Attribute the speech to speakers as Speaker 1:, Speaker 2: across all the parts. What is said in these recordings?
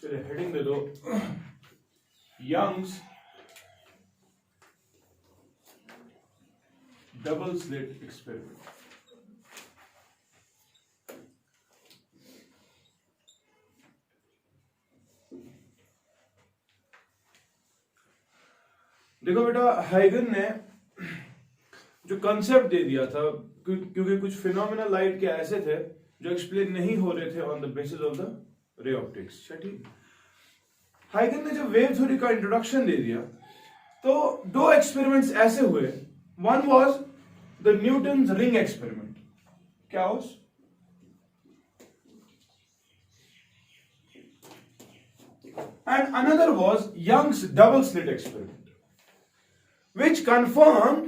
Speaker 1: चलिए हेडिंग दे दो, Young's double slit experiment. देखो बेटा, हाइगन ने जो कंसेप्ट दे दिया था, क्योंकि कुछ फिनोमेना लाइट के ऐसे थे जो एक्सप्लेन नहीं हो रहे थे on the basis of the ray optics. ठीक, हाइगन ने जब वेव थ्योरी का इंट्रोडक्शन दे दिया तो दो एक्सपेरिमेंट्स ऐसे हुए। One was the Newton's ring experiment. क्या was? And another was Young's double slit experiment, which confirmed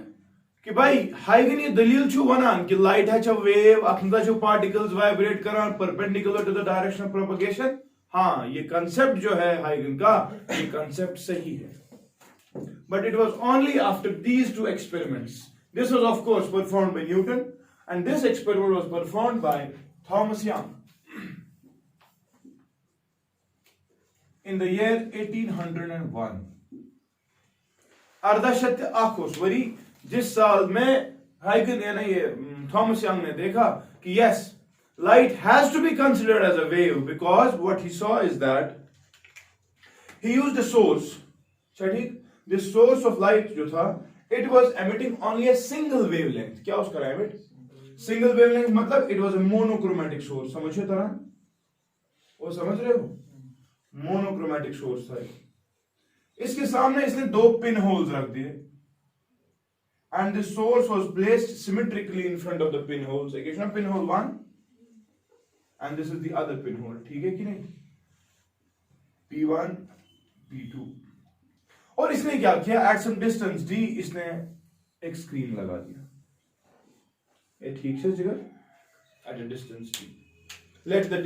Speaker 1: कि भाई हाइगन ये दलील छु वनान कि लाइट है वेव, अथ पार्टिकल्स वाइब्रेट करान perpendicular to the direction of propagation. हाँ, ये कंसेप्ट जो है हाइगन का, ये कंसेप्ट सही है। But it was only after these two experiments. This was of course performed by Newton, and this experiment was performed by Thomas Young in the year 1801. अर्धशत आखोसवरी, जिस साल में हाइगन यानी ये थॉमस यंग ने देखा कि yes, light has to be considered as a wave, because what he saw is that he used a source. ठीक, this source of light जो था, it was emitting only a single wavelength. क्या उसका emit? Single wavelength मतलब it was a monochromatic source. समझिए तरह, वो समझ रहे हो? Monochromatic source था। इसके सामने इसने दो पिन होल्स रख दिए, and the source was placed symmetrically in front of the pin holes. एक इसमें pin hole 1 and this is the other pin hole. ठीक है कि नहीं? P1, P2। और इसने क्या किया, एट सम डिस्टेंस d इसने एक स्क्रीन लगा दिया। ये ठीक से जिगर, at a distance d, let the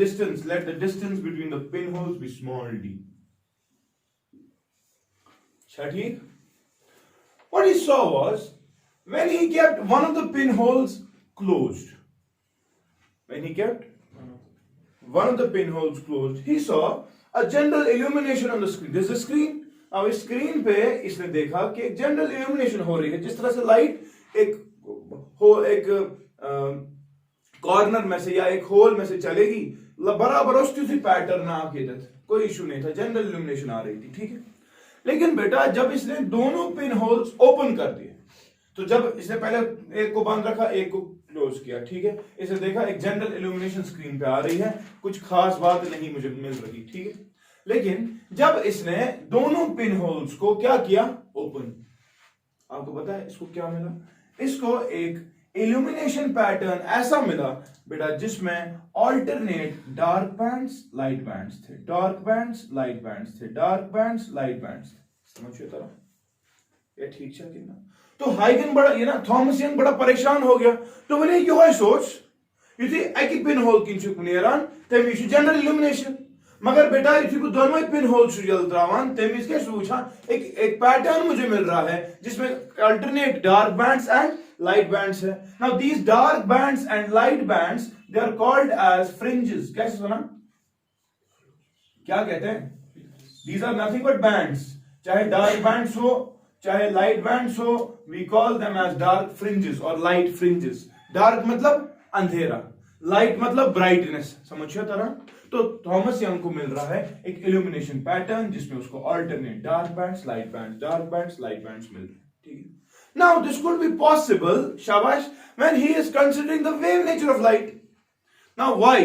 Speaker 1: distance between the pinholes be small d। ठीक, what he saw was, when he kept one of the pinholes closed, he saw a general illumination on the screen. This is the screen। अब इस screen पे इसने देखा कि एक general illumination हो रही है, जिस तरह से लाइट एक कॉर्नर में से या एक होल में से चलेगी, बराबर उसी पैटर्न आके कोई इशू नहीं था, जनरल इल्यूमिनेशन आ रही थी। ठीक है, लेकिन बेटा जब इसने दोनों पिन होल्स ओपन कर दिए, तो जब इसने पहले एक को बंद रखा, एक को क्लोज किया, ठीक है, इसने देखा एक जनरल इल्यूमिनेशन स्क्रीन पे आ रही है, कुछ खास बात नहीं मुझे मिल रही। ठीक है, लेकिन जब इसने दोनों पिन होल्स को क्या किया, ओपन, आपको पता है इसको क्या मिला? इसको एक इल्यूमिनेशन पैटर्न ऐसा मिला बेटा जिसमें alternate dark bands, light bands थे, डार्क बैंड्स, लाइट बैंड्स थे, डार्क बैंड्स, लाइट बैंड्स। समझिए तरह, ये ठीक है कि ना? तो हाइगन बड़ा ये ना थॉमस यंग बड़ा परेशान हो गया, तो बोले यो सोच युथी एक पिन होल किन नेरान तम जनरल इल्यूमिनेशन, मगर बेटा इसी को दोनों ही पिन होल जल त्रावान तमिस क्या सोचा, एक पैटर्न मुझे मिल रहा है जिसमें alternate dark bands and light bands है। Now these dark bands and light bands, they are called as fringes. कैसे सुना, क्या कहते हैं? These are nothing but bands, चाहे डार्क बैंड्स हो चाहे लाइट बैंड्स हो, we call them as dark fringes और लाइट फ्रिंजेस। डार्क मतलब अंधेरा, लाइट मतलब ब्राइटनेस। समझिए तरह, तो थॉमस यंग को मिल रहा है एक इल्यूमिनेशन पैटर्न जिसमें उसको alternate dark bands, light bands, dark bands, light bands मिल रहे हैं। ठीक है, now this could be possible, शाबाश, when he is considering the wave nature of light. Now why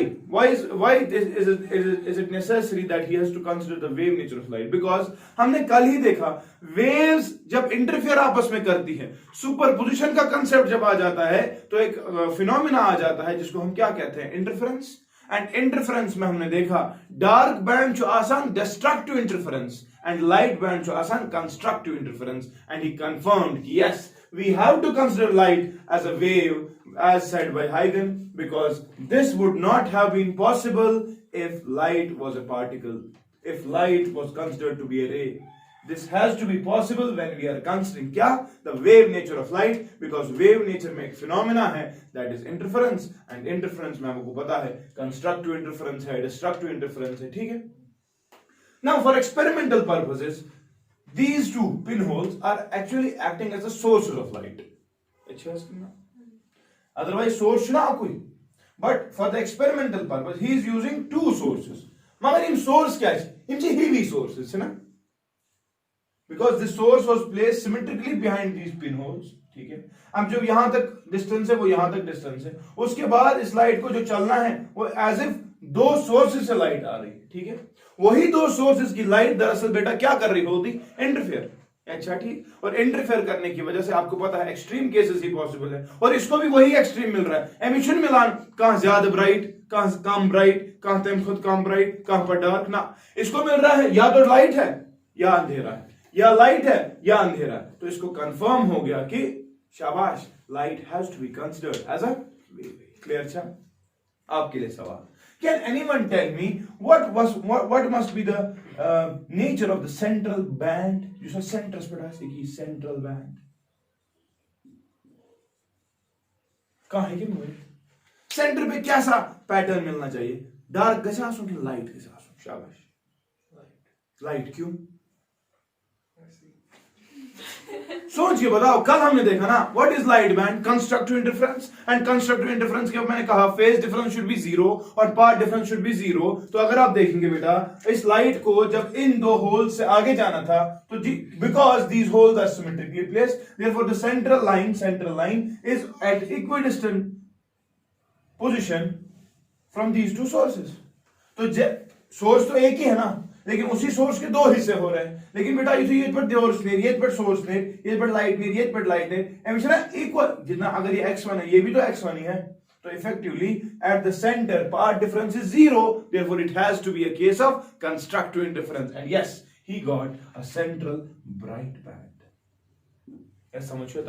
Speaker 1: is it necessary that he has to consider the wave nature of light? Because हमने कल ही देखा, waves जब interfere आपस में करती है, superposition का कंसेप्ट जब आ जाता है, तो एक फिनोमिना आ जाता है जिसको हम क्या कहते हैं, इंटरफेरेंस। एंड इंटरफेरेंस में हमने देखा डार्क बैंड जो आसान destructive interference and light band जो आसान constructive interference, and he confirmed कि yes, we have to consider light as a wave, as said by Huygens, because this would not have been possible if light was a particle, if light was considered to be a ray. This has to be possible when we are considering क्या, the wave nature of light, because wave nature में एक phenomena है that is interference, and interference में आपको पता है constructive interference है, destructive interference है। ठीक है, Now for experimental purposes, these two pinholes are actually acting as the sources of light. Otherwise source na koi. But for the experimental purpose, he is using two sources. Magar in source kya hai? In heavy sources, है ना? Because the source was placed symmetrically behind these pinholes. ठीक है? अब जब यहां तक distance है वो यहां तक डिस्टेंस है, उसके बाद इस लाइट को जो चलना है वो एज इफ दो सोर्सेज से लाइट आ रही है. ठीक है? वही दो सोर्सेज की लाइट दरअसल बेटा क्या कर रही होती? इंटरफेयर. अच्छा ठीक. और इंटरफेयर करने की वजह से आपको पता है एक्सट्रीम केसेस ही पॉसिबल है, और इसको भी वही एक्सट्रीम मिल रहा है. एमिशन मिलान कहां ज्यादा ब्राइट, कहां कम ब्राइट, कहां तम खुद कम ब्राइट, कहां पर डार्क ना. इसको मिल रहा है या तो लाइट है या अंधेरा है, या लाइट है या अंधेरा है. तो इसको कंफर्म हो गया कि शाबाश, light has to be considered as a wave. Clear? अच्छा, आपके लिए सवाल. Can anyone tell me what must be the nature of the central band? You saw centers पढ़ा सीखी, central band. कहाँ है कि मुझे सेंटर पे कैसा पैटर्न मिलना चाहिए? डार्क के साथ कि लाइट के साथ? शाबाश, लाइट. क्यों? सोचिए, बताओ. कल हमने देखा ना what is light band, constructive interference. And constructive interference के मैंने कहा फेज डिफरेंस शुड बी 0 और पाथ डिफरेंस शुड बी 0. तो अगर आप देखेंगे बेटा इस लाइट को जब इन दो होल्स से आगे जाना था तो because these holes are symmetrically placed, therefore the central line is at equidistant position from these two sources. तो सोर्स तो एक ही है ना, लेकिन उसी सोर्स के दो हिस्से हो रहे हैं. लेकिन बेटा ये पर सोर्स नेर, ये पर सोर्स नेर, ये पर लाइट नेर, ये पर लाइट नेर, हमेशा इक्वल. जितना अगर ये x1 है ये भी तो x1 ही है, तो effectively at the centre path difference is 0, therefore it has to be a case of constructive interference. And yes, he got a central bright band. ये समझो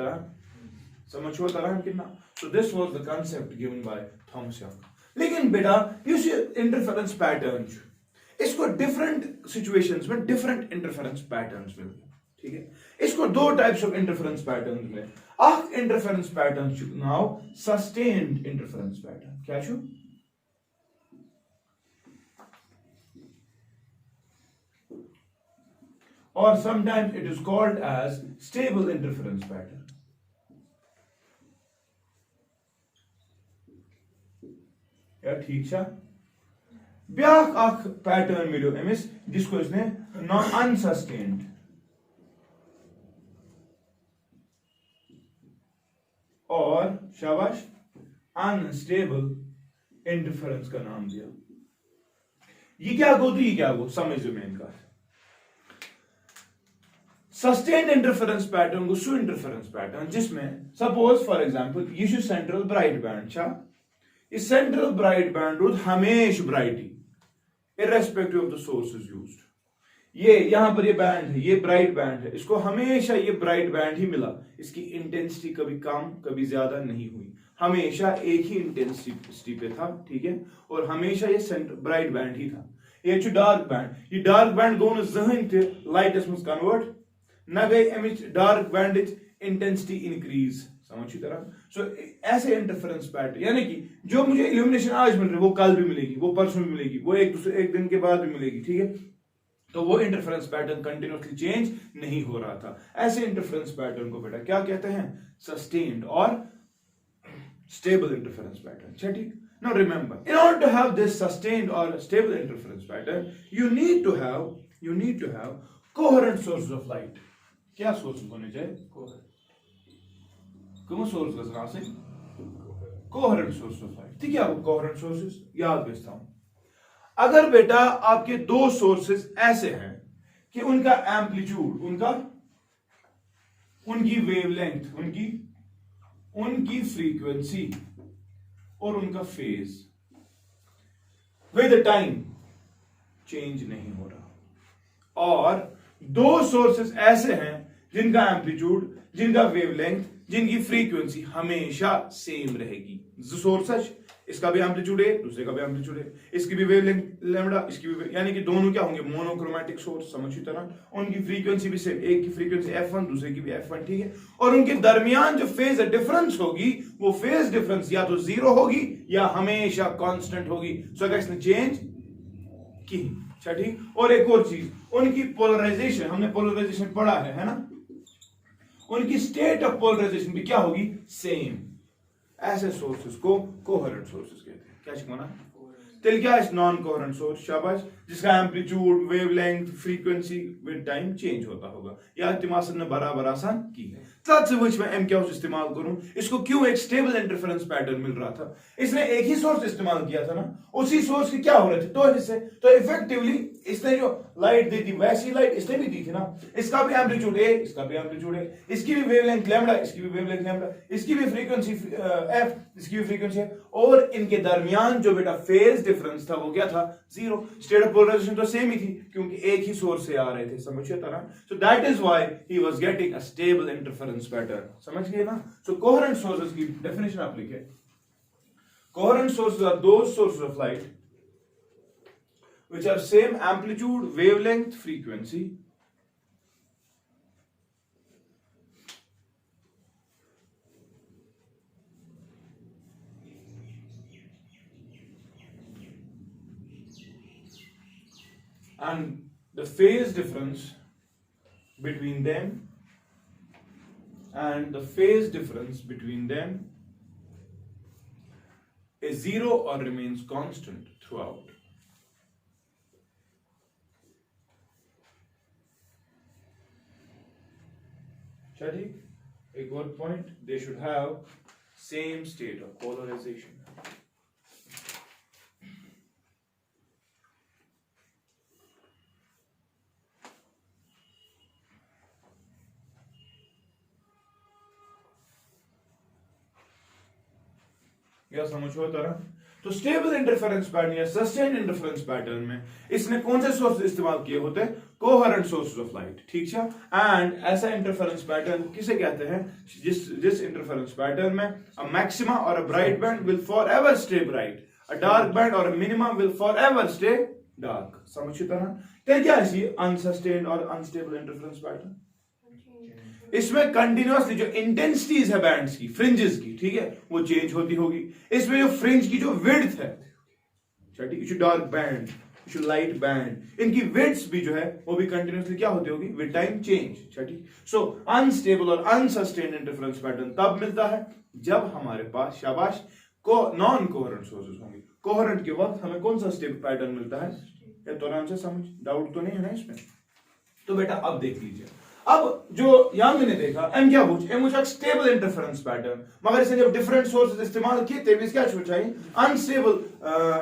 Speaker 1: तरह कितना. So this was the concept given by Thomas Young. लेकिन बेटा you see interference pattern, इसको different situations में different interference patterns मिलते हैं. ठीक है? इसको दो टाइप्स ऑफ इंटरफेरेंस पैटर्न्स में. अख इंटरफेरेंस पैटर्न छु नाउ सस्टेन्ड इंटरफेरेंस पैटर्न. क्या छु? और sometimes it is called as stable interference pattern. या ठीक छा? ब्याक अख पैटर्न मिलो अमिस जिसको इसने नॉन अनसस्टेन्ड और शाबाश अनस्टेबल इंटरफेरेंस का नाम दिया. ये क्या गो तो ये क्या गो समझ लो. मेन का सस्टेन्ड इंटरफेरेंस पैटर्न को सु इंटरफेरेंस पैटर्न जिसमें सपोज फॉर एग्जांपल ये सेंट्रल ब्राइट बैंड छा. इस सेंट्रल ब्राइट बैंड रोज हमेशा bright irrespective of the sources used. ये यहां पर ये बैंड है, ये ब्राइट बैंड है, इसको हमेशा ये ब्राइट बैंड ही मिला. इसकी इंटेंसिटी कभी कम कभी ज्यादा नहीं हुई, हमेशा एक ही इंटेंसिटी पे था. ठीक है? और हमेशा ये सेंटर ब्राइट बैंड ही था. ये डार्क बैंड, ये डार्क बैंड गो न जहन ते लाइटस मज कन्वर्ट न गई अमिच डार्क बैंड इंटेंसिटी इंक्रीज. समझी तरह. सो ऐसे इंटरफेरेंस पैटर्न यानी कि जो मुझे इल्यूमिनेशन आज मिल रही है वो कल भी मिलेगी, वो परसों भी मिलेगी, वो एक दिन के बाद भी मिलेगी. ठीक है? तो वो इंटरफेरेंस पैटर्न कंटिन्यूअसली चेंज नहीं हो रहा था. ऐसे इंटरफेरेंस पैटर्न को बेटा क्या कहते हैं? सस्टेन्ड और स्टेबल इंटरफेरेंस पैटर्न. अच्छा ठीक. Now remember, in order to have this sustained और stable interference pattern you need to have coherent sources of light. क्या सोर्सेस होने चाहिए? कोहेरेंट. कौन सोर्स का से कोहेरेंट सोर्स ऑफ लाइट. ठीक है? कोहेरेंट सोर्सेस याद भेजता हूं. अगर बेटा आपके दो सोर्सेस ऐसे हैं कि उनका एम्पलीट्यूड, उनकी वेवलेंथ, उनकी फ्रीक्वेंसी और उनका फेज विद टाइम चेंज नहीं हो रहा, और दो सोर्सेस ऐसे हैं जिनका एम्पलीट्यूड, जिनका वेवलेंथ, जिनकी फ्रीक्वेंसी हमेशा सेम रहेगी. सोर्स इसका भी एम्पलीट्यूड है, दूसरे का भी एम्पलीट्यूड है, इसकी भी वेवलेंथ लैम्डा, इसकी भी, यानी कि दोनों क्या होंगे? Monochromatic source. समझी तरह. उनकी फ्रीक्वेंसी भी सेम, एक की फ्रीक्वेंसी f1 दूसरे की भी f1. ठीक है? और उनके दरमियान जो फेज डिफरेंस होगी वो फेज डिफरेंस या तो 0 होगी या हमेशा कांस्टेंट होगी. सो अगर इसने चेंज की अच्छा ठीक। और एक और चीज, उनकी पोलराइजेशन, हमने पोलराइजेशन पढ़ा है ना, उनकी स्टेट ऑफ पोलराइजेशन भी क्या होगी, सेम। ऐसे सोर्सेस को कोहेरेंट सोर्सेस कहते हैं। क्या शिकवाना, तेल क्या है नॉन कोहेरेंट सोर्स, शाबाश, जिसका amplitude, wavelength, frequency with time change होता होगा। या तिमासद ने बराबर आसान की है। तब से वच मैं एम क्या इस्तेमाल करूं, इसको क्यों एक स्टेबल इंटरफेरेंस पैटर्न मिल रहा था, इसने एक ही सोर्स इस्तेमाल किया था ना, उसी सोर्स के क्या हो रहे थे दो हिस्से, तो इफेक्टिवली इसने जो लाइट दी थी वैसी लाइट इसने भी दी थी ना, इसका भी एम्पलीट्यूड ए, इसका भी एम्पलीट्यूड ए, इसकी भी वेवलेंथ लैम्डा, इसकी भी वेवलेंथ लैम्डा, इसकी भी फ्रीक्वेंसी एफ, इसकी भी फ्रीक्वेंसी है, और इनके दरमियान जो बेटा फेज डिफरेंस था वो क्या था, जीरो। स्टेट ऑफ पोलराइजेशन तो सेम ही थी क्योंकि एक ही सोर्स से आ रहे थे, समझिए तरह। So that is why he was getting a stable interference pattern, समझ गए ना। सो कोहेरेंट सोर्सेस की डेफिनेशन आप लिखिए, coherent sources are those sources of light which are same amplitude, wavelength, frequency, and the phase difference between them is zero or remains constant throughout. एक और point, they should have same state of polarization. क्या समझो तरह। तो stable interference pattern या sustained interference pattern में इसने कौन से सोर्स इस्तेमाल किए होते हैं, कोहेरेंट सोर्सेस ऑफ लाइट, ठीक है। एंड ऐसा इंटरफेरेंस पैटर्न किसे कहते हैं, जिस इंटरफेरेंस पैटर्न में अ मैक्सिमा और a bright band will forever stay bright, a dark band और a minima will forever stay dark, समझिए तरह। क्या है अनसस्टेन्ड और अनस्टेबल इंटरफेरेंस पैटर्न, इसमें कंटिन्यूअसली जो इंटेंसिटीज है बैंड्स की, फ्रिंजेस की, ठीक है, वो चेंज होती होगी। इसमें जो फ्रिंज की जो विड्थ है, ठीक, डार्क बैंड, लाइट बैंड, इनकी विड्थ भी जो है वो भी कंटिन्यूअसली क्या होती होगी, विद टाइम चेंज, ठीक। सो अनस्टेबल और अनसस्टेन्ड इंटरफेरेंस पैटर्न तब मिलता है जब हमारे पास, शाबाश, को नॉन कोहेरेंट सोर्सेस होंगे। कोहेरेंट के वक्त हमें कौन सा स्टेबल पैटर्न मिलता है, ये तो आराम से समझ, डाउट तो नहीं है ना इसमें। तो बेटा अब देख लीजिए, अब जो यहां मैंने देखा एम क्या पूछ, एम पूछा स्टेबल इंटरफेरेंस पैटर्न, मगर इसने जब डिफरेंट सोर्सेस इस्तेमाल किए थे क्या पूछा, अनस्टेबल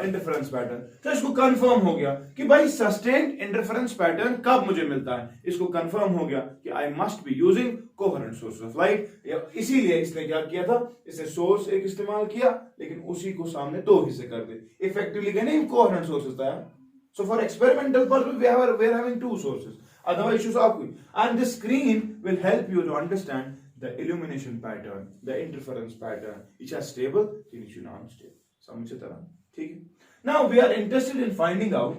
Speaker 1: इंटरफेरेंस पैटर्न। तो इसको कंफर्म हो गया कि भाई सस्टेन्ड इंटरफेरेंस पैटर्न कब मुझे मिलता है, इसको कंफर्म हो गया कि I must be using coherent source of light. इसीलिए इसने क्या किया था, इसने सोर्स एक इस्तेमाल किया लेकिन उसी को सामने दो हिस्से कर दे, इफेक्टिवली कहने कोहेरेंट सोर्सेस था। So for experimental purpose, we are having two sources. Otherwise, issues are going. And the screen will help you to understand the illumination pattern, the interference pattern. Which are stable, which are non-stable. समझे तरह, ठीक है? Now we are interested in finding out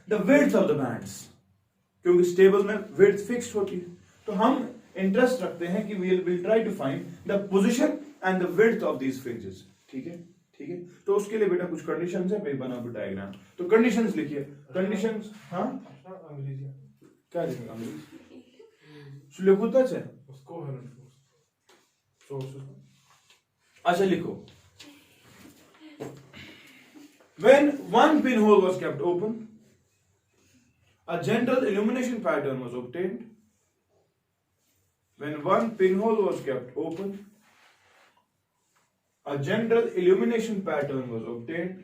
Speaker 1: the width of the bands. क्योंकि stable में width fixed होती है, तो हम interest रखते हैं कि we will try to find the position and the width of these fringes. ठीक है? ठीक है, तो उसके लिए बेटा कुछ कंडीशंस है, मैं बना डायग्राम। तो कंडीशंस लिखिए, कंडीशंस, हाँ अंग्रेजी क्या लिखेंगे, अंग्रेजी लिखो है उसको, अच्छा लिखो, when one pinhole was kept open, a general illumination pattern was obtained. When one pinhole was kept open, a general illumination pattern was obtained.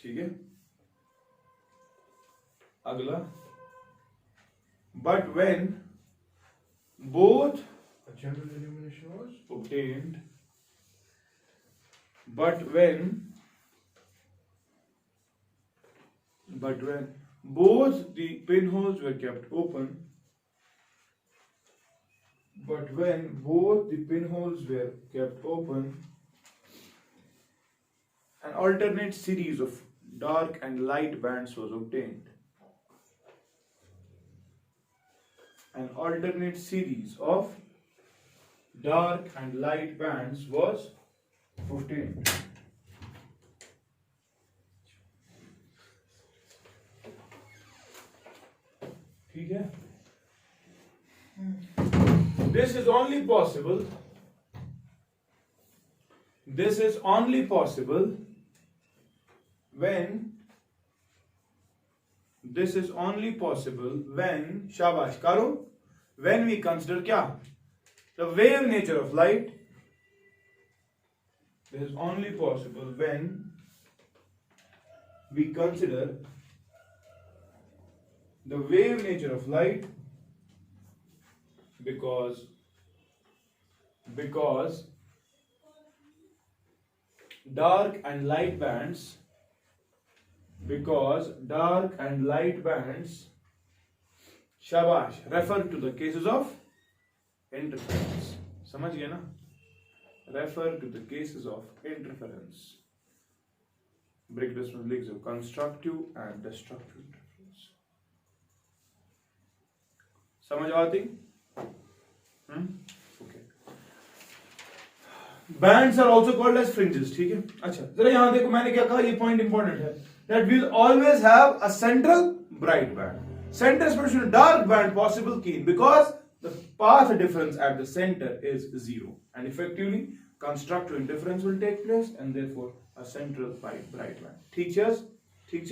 Speaker 1: ठीक है, अगला, but when both a general illumination was obtained, but when both the pinholes were kept open, but when both the pinholes were kept open, an alternate series of dark and light bands was obtained. An alternate series of dark and light bands was obtained. ठीक है, this is only possible when शाबाश करो, when we consider क्या, the wave nature of light. This is only possible when we consider the wave nature of light, because dark and light bands शाबाश refer to the cases of interference. समझ गए ना, refer to the cases of interference. Break में लिख दो constructive and destructive interference. समझ आती? Okay. Bands are also called as fringes. ठीक है, अच्छा जरा यहां देखो, मैंने क्या कहा, ये पॉइंट इंपॉर्टेंट है, that will always have a central bright band. Center especially dark band possible keen because the path difference at the center is zero, and effectively constructive interference will take place, and therefore a central bright band. ठीक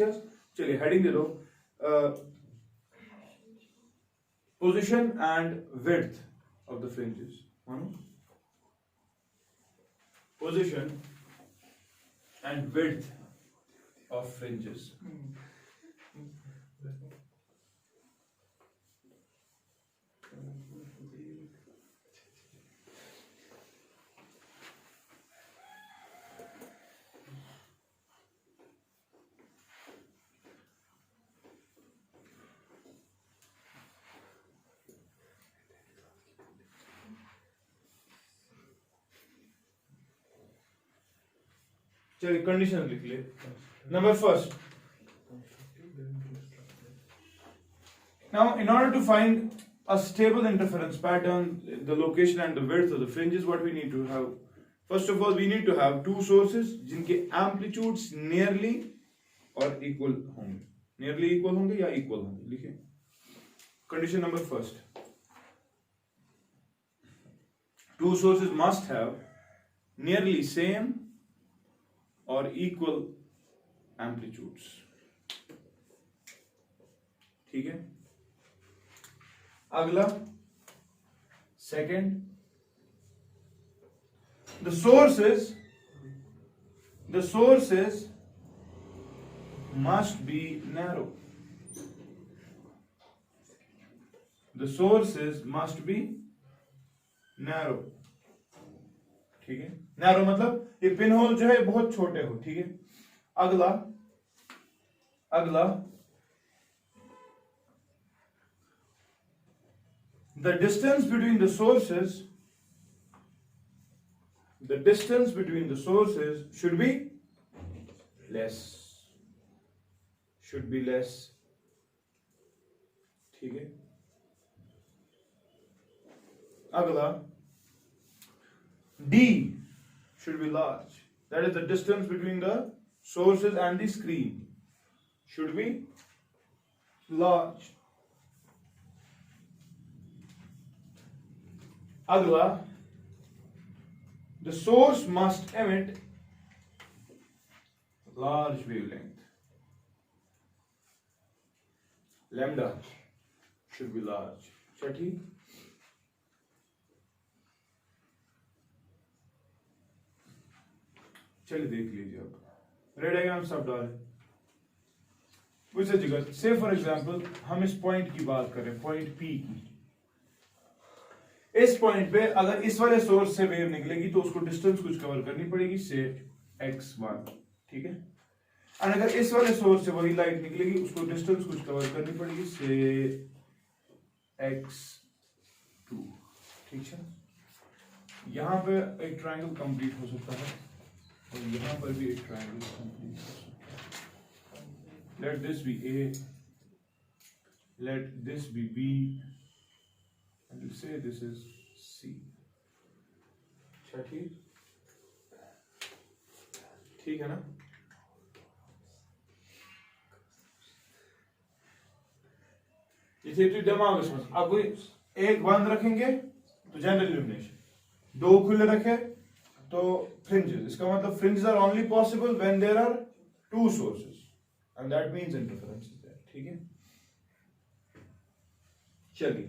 Speaker 1: है, चलिए heading दे दो, position and width of the fringes. Position and width of fringes. चलिए condition लिख ले. Number first, now in order to find a stable interference pattern, the location and the width of the fringes, what we need to have, first of all we need to have two sources जिनके amplitudes nearly or equal होंगे. nearly equal होंगे या equal होंगे, लिखिए. Condition number first, two sources must have nearly same or equal amplitudes. ठीक है, अगला second, the sources must be narrow. The sources must be narrow. ठीक है, नैरो मतलब ये पिन होल जो है बहुत छोटे हो. ठीक है, अगला the distance between the sources should be less. ठीक है, अगला D should be large. That is the distance between the sources and the screen should be large. Agla, the source must emit large wavelength. Lambda should be large. Chatti. चलिए देख लीजिए, अब red diagram सब डालें. वैसे जगह से for example हम इस पॉइंट की बात करें, पॉइंट P की. इस पॉइंट पे अगर इस वाले सोर्स से वेव निकलेगी तो उसको डिस्टेंस कुछ कवर करनी पड़ेगी, से x1. ठीक है, और अगर इस वाले सोर्स से वही लाइट निकलेगी उसको डिस्टेंस कुछ कवर करनी पड़ेगी, से x2. ठीक है, यहां पे एक ट्रायंगल कंप्लीट हो सकता है और यहां पर भी एक ट्रायंगल कंप्लीट हो सकता है. Let this be A, let this be B, and we'll say this is C. ठीक है ना. ये इसे तो दिमाग में अब कोई एक बंद रखेंगे तो जनरल इल्यूमिनेशन, दो खुले रखे तो फ्रिंजेस। इसका मतलब fringes are only possible when there are two sources and that means interference is there. ठीक है, चलिए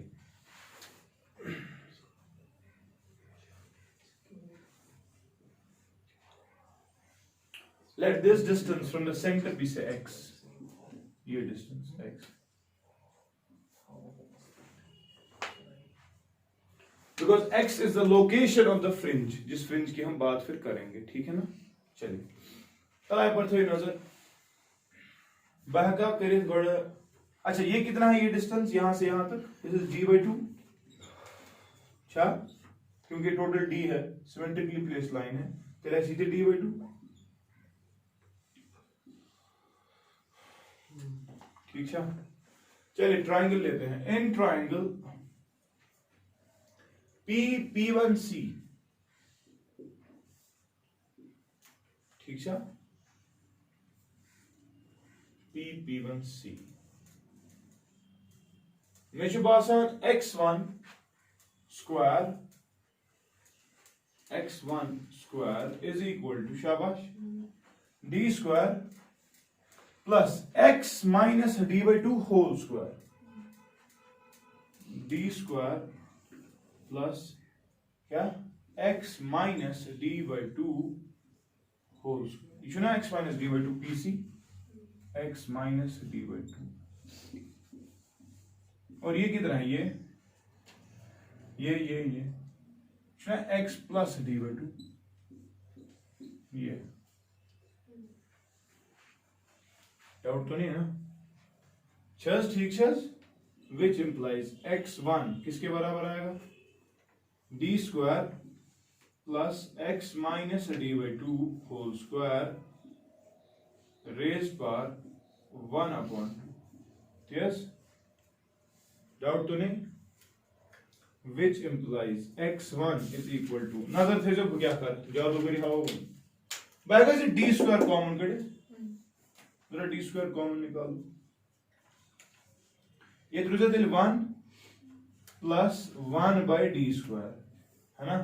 Speaker 1: let this distance from the center be say x, ये distance x, because x is the location of the fringe, जिस fringe की हम बात फिर करेंगे। ठीक है ना, चलिए तलाय पर थोड़ी नजर बहका करे गड़। अच्छा ये कितना है, ये डिस्टेंस यहां से यहां तक, दिस इज g/2। अच्छा क्योंकि टोटल d है, सिमेट्रिकली प्लेस्ड लाइन है, चलिए सीधे d/2। ठीक है, चलिए ट्राइंगल लेते हैं। इन ट्राइंगल P1C, ठीक है, P1C में जो बासान x1 square is equal to शाबाश d square plus x minus d/2 whole square, d square plus क्या x minus d/2 whole square, ये ना x minus d/2 pc, x minus d/2, और ये कितना है, ये x प्लस d/2, ये डाउट तो नहीं है ना, छस ठीक छस, विच इंप्लाइज x1 किसके बराबर आएगा, d square plus x minus d/2 whole square raise पर 1/2। यस, डाउट तो नहीं, which implies x1 is equal to, नजर थे जो क्या कर जादूगरी हवा बैगा से d स्क्वायर कॉमन करे, जरा डी स्क्वायर कॉमन निकालो, ये तुझे दिल 1 प्लस 1/d स्क्वायर है ना,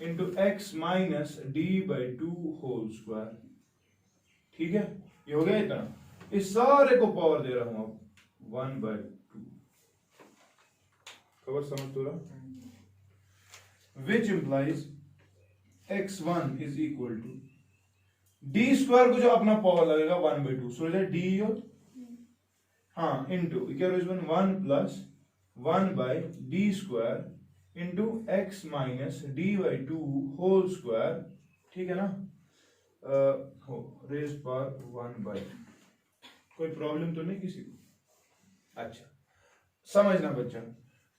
Speaker 1: into x minus d/2 whole square. ठीक है, ये हो गया इतना, इस सारे को पावर दे रहा हूं अब 1/2, खबर समझ तो रहा, which implies x1 is equal to d square को जो अपना पावर लगेगा 1/2, सो इधर d हो, हाँ इंटू क्या 1 plus 1/d square into x minus d/2 whole square. ठीक है ना, हो रेज पर 1/2। कोई प्रॉब्लम तो नहीं किसी को? अच्छा समझना बच्चा,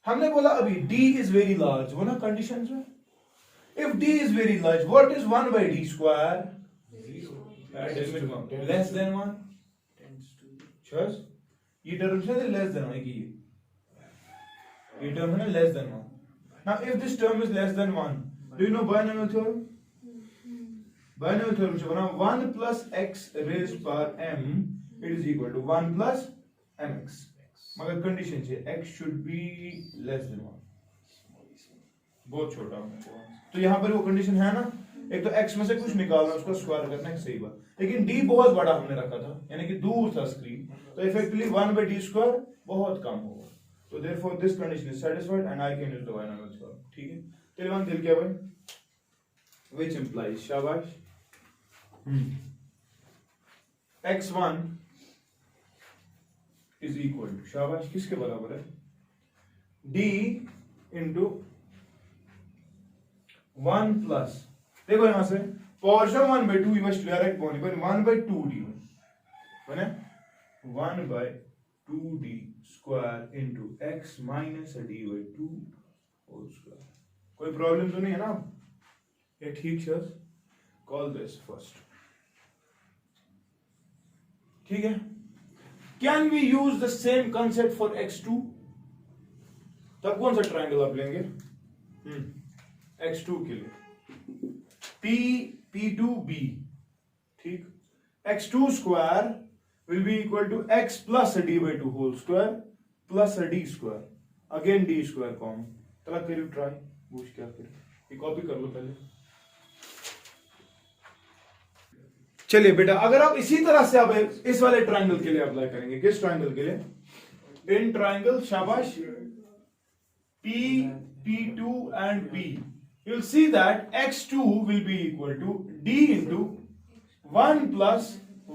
Speaker 1: हमने बोला अभी d इज वेरी लार्ज, वो ना कंडीशंस में, if d is very large what is 1/d square, less than 1, चस ये टर्म से less than 1 की, ये टर्म है ना less than 1। now if this term is less than 1, do you know binomial theorem? binomial theorem से बना 1 plus x raised power m it is equal to 1 plus mx, मगर condition है x should be less than 1, बहुत छोटा हो, तो यहाँ पर वो कंडीशन है ना, एक तो x में से कुछ निकालना उसको स्क्वायर करना है, सही बात, लेकिन d बहुत बड़ा हमने रखा था, यानी कि दूर था स्क्रीन, तो इफेक्टिवली 1/d स्क्वायर बहुत कम होगा, तो therefore this condition is satisfied and I can use the binomial theorem. ठीक है, चलिए वन दिल क्या भाई, व्हिच इंप्लाइज शाबाश x1 इज इक्वल टू शाबाश किसके बराबर है, d इंटू 1 प्लस, देखो यहां से portion 1/2 you must direct bond but 1/2d बने 1/2d square into x minus d/2 whole square। कोई प्रॉब्लम तो नहीं है ना, ये ठीक है, कॉल दिस फर्स्ट। ठीक है, can we use the same concept for x2, तब कौन सा ट्राइंगल आप लेंगे, x2 के लिए P2B, ठीक, x2 square will be equal to x plus d/2 whole square plus D square, again D square common. चला करियो ट्राई, पूछ क्या करियो, ये कॉपी कर लो पहले। चलिए बेटा, अगर आप इसी तरह से आप इस वाले ट्राइंगल के लिए अप्लाई करेंगे, किस ट्राइंगल के लिए? इन ट्राइंगल, शाबाश, P, P2 and P, you'll see that x2 will be equal to d into 1 plus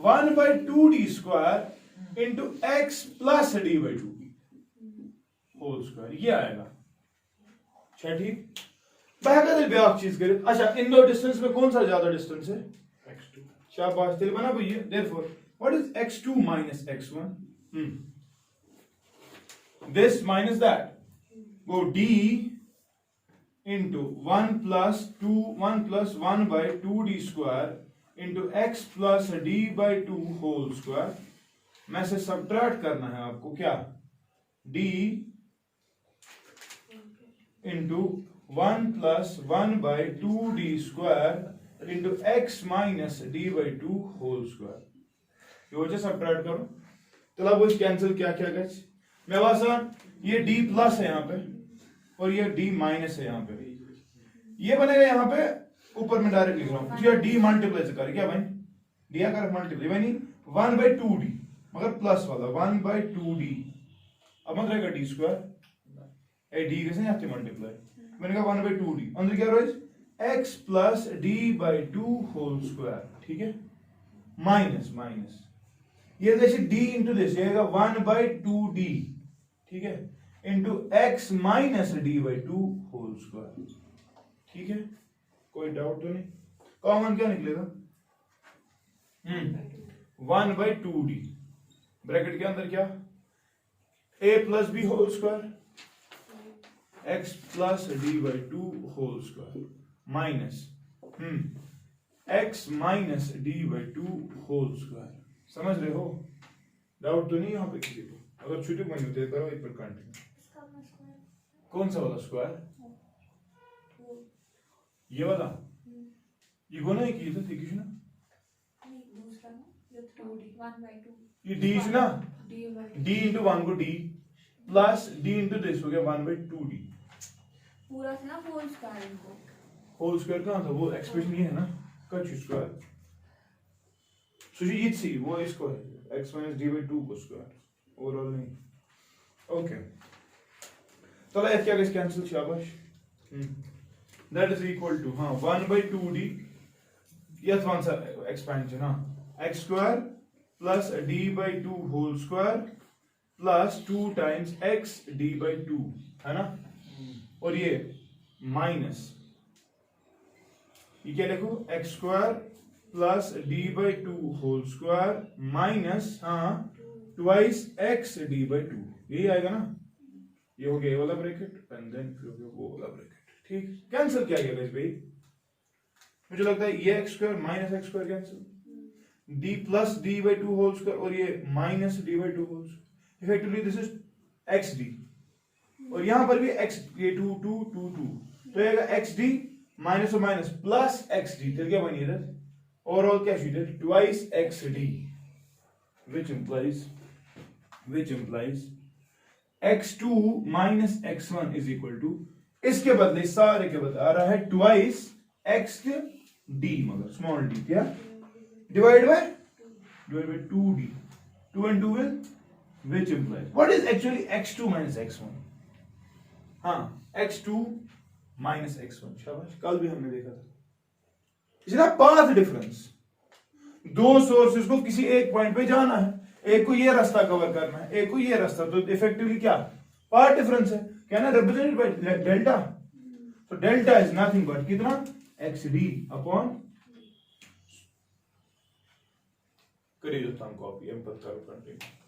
Speaker 1: 1 by 2d square into x plus d by 2d whole square, ये आएगा। अच्छा ठीक, बेहतर ब्याह चीज करें। अच्छा, इन दो डिस्टेंस में कौन सा ज्यादा डिस्टेंस है? x2। शाबाश, दिल बना भैया। therefore what is x2 minus x1? This minus that, go d into 1 plus 1 by 2d square into x plus d by 2 whole square। में से सबट्रैक्ट करना है आपको क्या? d into 1 plus 1 by 2d square into x minus d by 2 whole square। ये वजह subtract करो, चला वो कैंसिल, क्या क्या गए मैं आसान। ये d प्लस है यहाँ पे और ये d माइनस है यहाँ पे, ये बनेगा यहाँ पे ऊपर में डायरेक्ट लिख रहा हूँ, तो ये d मल्टीप्लाई से कर, क्या भाई दिया कर मल्टीप्लाई, भाई 1 by 2d मगर प्लस वाला 1 by 2d, अब मत रहेगा d स्क्वायर, ए d कैसे यहाँ पे मल्टीप्लाई बनेगा 1 by 2d, अंदर क्या रहा x plus d by 2 whole square, ठीक है, माइनस माइनस ये जैसे d इंटू दिस आएगा 1 by 2d, ठीक है, into x minus d by 2 whole square, ठीक है, कोई डाउट तो नहीं? कॉमन क्या निकलेगा? 1 by 2d, ब्रैकेट के अंदर क्या, a plus b whole square x plus d by 2 whole square minus x minus d by 2 whole square. समझ रहे हो? डाउट तो नहीं यहाँ पे किसी को? अगर छुट्टी बनी होती है करो एक पर कंटिन्यू। कौन सा वाला स्क्वायर? ये वाला, ये को नहीं किया था ठीक ना, ये d है ना, d इंटू 1 को d plus d into this हो गया 1 by 2d,
Speaker 2: पूरा था ना होल स्क्वायर, इनको
Speaker 1: होल स्क्वायर कहाँ था? वो एक्सप्रेशन ये है ना, कट स्क्वायर सुजी इतसी वो इसको है x minus d by 2 को स्क्वायर, ओवरऑल नहीं। ओके, तो लाइक क्या गाइस कैंसिल, शाबाश, that is equal to 1 by 2d, yes one सा expansion, x square plus d by 2 whole square plus 2 times x d by 2, है ना, और ये माइनस, ये क्या लिखो, x square plus d by 2 whole square minus twice x d by 2, यही आएगा ना, ये हो गया ये वाला ब्रैकेट एंड देन फिर हो गया वो वाला ब्रैकेट, ठीक, कैंसिल क्या गया गाइस भाई, मुझे लगता है ये x square minus x square cancel, d plus d by 2 whole square और ये minus d by 2 whole square, effectively this is xd, और यहां पर भी x, ये 2 2 2 2, तो आएगा xd माइनस और माइनस प्लस xd, फिर क्या बनी इधर ओवरऑल क्या शीट है, twice xd, which implies x2 minus x1 is equal to, इसके बदले सारे के बदले आ रहा है ट्वाइस xd, मगर स्मॉल d, क्या divide by 2d, 2 and 2 will, which implies what is actually x2 minus x1, x2 minus x1, शाबाश, कल भी हमने देखा था, इसलिए पाथ डिफरेंस, दो सोर्सेस को किसी एक पॉइंट पे जाना है, एक को ये रास्ता कवर करना है, एक को ये रास्ता, तो इफेक्टिवली क्या पाथ डिफरेंस है, क्या ना, रिप्रेजेंटेड बाय डेल्टा, तो डेल्टा इज नथिंग बट कितना, xd अपॉन, करिए जो हम कॉपी एम पर करो continue.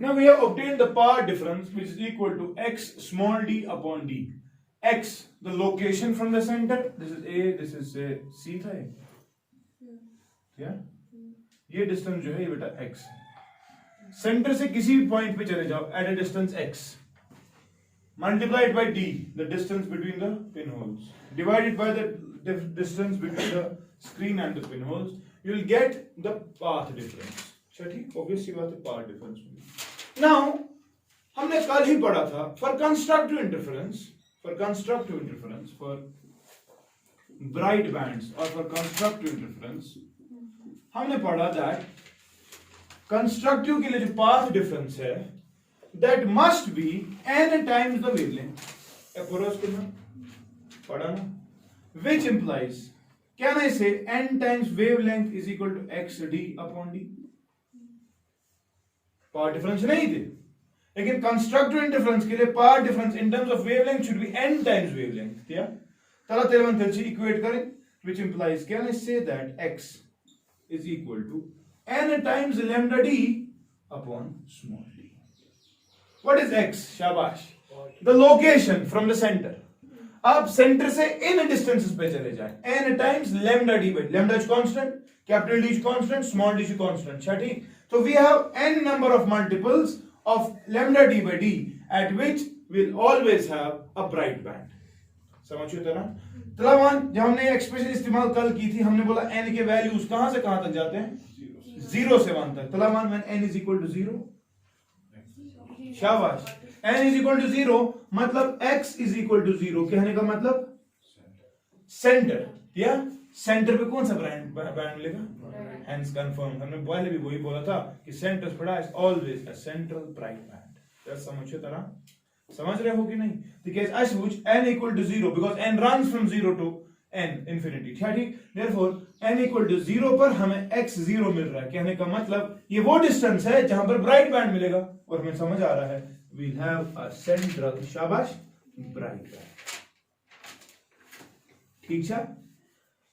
Speaker 1: Now we have obtained the power difference which is equal to x small d upon d. X, the location from the center, this is A, this is C था ये, क्या? ये distance जो है ये बेटा x है. Centre से किसी भी पॉइंट पे चले जाओ at a distance x, multiplied by d, the distance between the pinholes, divided by the distance between the screen and the pinholes, you will get the path difference. अच्छा ठीक, obvious सी बात है, path difference. Now हमने कल ही पढ़ा था for constructive interference, for bright bands or for constructive interference, हमने पढ़ा that constructive के लिए जो path difference है that must be n times the wavelength. Approach कितना पढ़ा ना, which implies, can I say n times wavelength is equal to x d upon d. Power difference नहीं थे, लेकिन कंस्ट्रक्टिव इंटरफेरेंस के लिए power difference in terms of wavelength should be n times wavelength. क्या तला तेलवन तेलची इक्वेट करें, which implies, can I say that x is equal to n times lambda d upon small d. What is x? शाबाश, the location from the center. आप centre से इन distances पे चले जाएं, n times lambda d by lambda is constant, capital D is constant, small d is constant. अच्छा ठीक, so we have n number of multiples of lambda d by d at which we'll always have a bright band. समझिए तो ना. तलावान जब हमने expression इस्तेमाल कल की थी, हमने बोला n के वैल्यूज कहां से कहां तक जाते हैं, 0 से 1 तक. तलावान when n is equal to 0, शाबाश, n is equal to 0 मतलब x is equal to 0, कहने का मतलब सेंटर, या सेंटर पे कौन सा बैंड मिलेगा, hence confirm. हमने पहले भी वही बोला था कि सेंटर पड़ा is always a central bright band. क्या समझिए तरह, समझ रहे हो कि नहीं. The case as which n equal to 0 because n runs from 0 to n infinity. ठीक, therefore n equal to 0 पर हमें x 0 मिल रहा है, कहने का मतलब ये वो डिस्टेंस है जहां पर ब्राइट बैंड मिलेगा, और हमें समझ आ रहा है we'll have a central, शाबाश, bright band. ठीक है.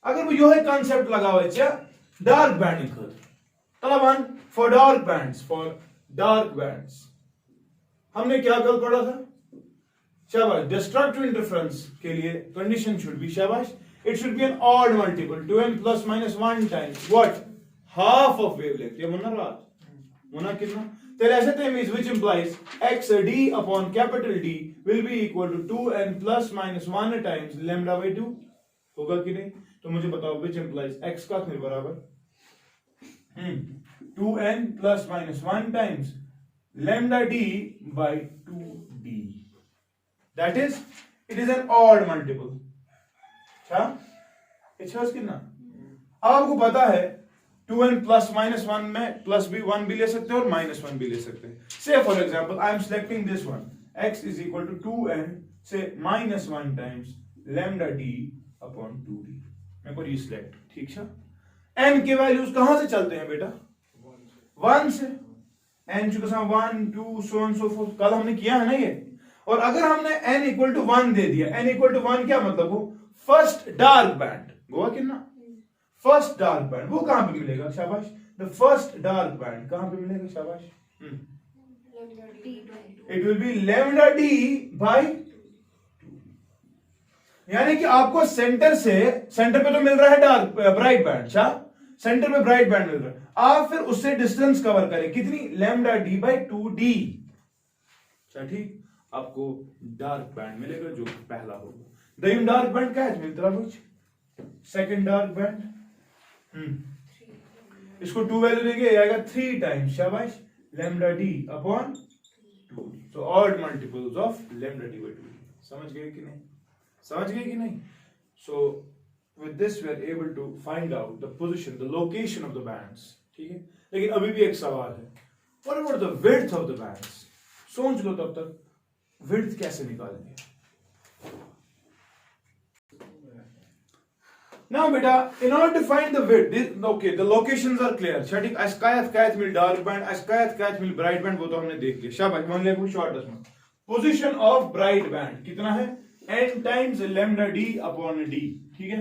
Speaker 1: अगर वो यो है कॉन्सेप्ट लगावायचा डार्क बैंड खत, तलावान फॉर डार्क बैंड्स हमने क्या कल पढ़ा था, शाबाश, डिस्ट्रक्टिव इंटरफेरेंस के लिए कंडीशन शुड बी, शाबाश, it should be an odd multiple 2n plus minus 1 times what, half of wavelength. ये मुन्ना रात मुन्ना कितना, तेरे ऐसे थे means which implies x d upon capital D will be equal to 2n plus minus 1 times lambda by 2. होगा कि नहीं. तो मुझे बताओ which implies x का मेरे बराबर 2n plus minus 1 times lambda d by 2d. That is, it is an odd multiple. अच्छा, अच्छा कितना. अब आपको पता है 2n plus minus 1 में plus भी 1 भी ले सकते हैं और minus 1 भी ले सकते हैं. Say for example, I am selecting this one. X is equal to 2n say minus 1 times lambda d upon 2d. मैं को रिसेलेक्ट, ठीक है. n के वैल्यूज कहां से चलते हैं बेटा, 1 से. n जो कसा 1 2 so on so forth, कल हमने किया है ना ये. और अगर हमने n equal to 1 दे दिया, n equal to 1 क्या मतलब हो, फर्स्ट डार्क बैंड गोवा कितना, फर्स्ट डार्क बैंड वो कहां पे मिलेगा, शाबाश, द फर्स्ट डार्क बैंड कहां पे मिलेगा, शाबाश, it will be lambda d by 2. यानी कि आपको सेंटर पे तो मिल रहा है डार्क ब्राइट बैंड, अच्छा, सेंटर पे ब्राइट बैंड मिल रहा है, आप फिर उससे डिस्टेंस कवर करें कितनी, lambda d by 2d. अच्छा ठीक, आपको डार्क बैंड मिलेगा जो पहला होगा. दयम डार्क बैंड क्या है मिलता है, सेकंड डार्क बैंड, इसको 2 वैल्यू देंगे आएगा 3 टाइम्स, शाबाश, lambda d upon 2. तो odd multiples of lambda d by 2. समझ गए कि नहीं, समझ गए कि नहीं. So with this we are able to find out the position, the location of the bands. ठीक है, लेकिन अभी भी एक सवाल है, what about the width of the bands? सोच लो तब तक, width कैसे निकालेंगे. Now beta, in order to find the width, okay, the locations are clear. ठीक, ascayat मिल डार्क बैंड, ascayat मिल ब्राइट बैंड, वो तो हमने देख लिया. शाबाश, मान लिया कोई शॉर्टेस्ट में. पोजीशन ऑफ ब्राइट बैंड कितना है, n times lambda d upon d. ठीक है.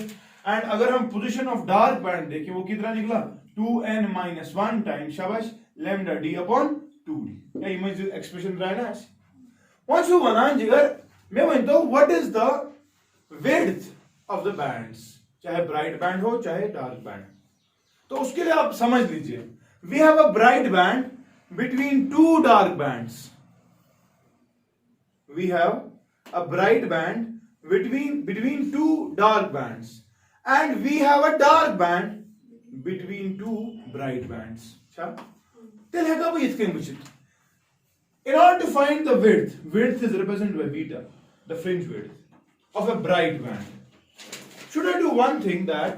Speaker 1: एंड अगर हम पोजीशन ऑफ डार्क बैंड देखें वो कितना निकला, 2n minus 1 टाइम्स, शाबाश, lambda d upon 2d. या इमेज एक्सप्रेशन रहा है ना वॉन्ट यू बनान जिगर मैं वनता हूं what is the width of the bands, चाहे ब्राइट बैंड हो चाहे डार्क बैंड। तो उसके लिए आप समझ लीजिए, we have a bright band between two dark bands, we have a bright band between two dark bands, and we have a dark band between two bright bands. Then how we distinguish it? In order to find the width is represented by beta, the fringe width of a bright band. Should I do one thing, that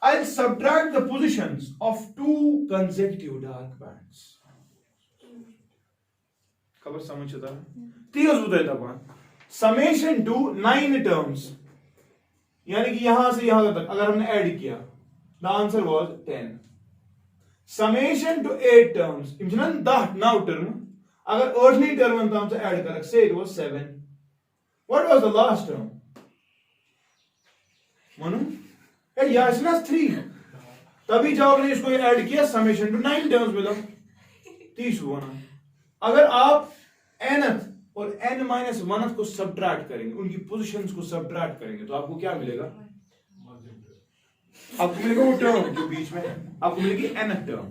Speaker 1: I'll subtract the positions of two consecutive dark bands. खबर समझ आता है? तीस बुद्ध है summation two 9 terms, यानी कि यहां से यहां तक अगर हमने ऐड किया, the answer was 10। Summation to 8 terms इमचन 9 टर्म, अगर 8 टर्म तम से ऐड कर से it was 7। What was the last term मनु ए यासना 3, तभी जब आपने इसको ऐड किया समेशन टू 9 टर्म्स मिला 30 बना। अगर आप nth और n-1th को सब्ट्रैक्ट करेंगे, उनकी पोजीशंस को सब्ट्रैक्ट करेंगे, तो आपको क्या मिलेगा? आपको मिलेगा वो टर्म जो बीच में है, आपको मिलेगी nth टर्म।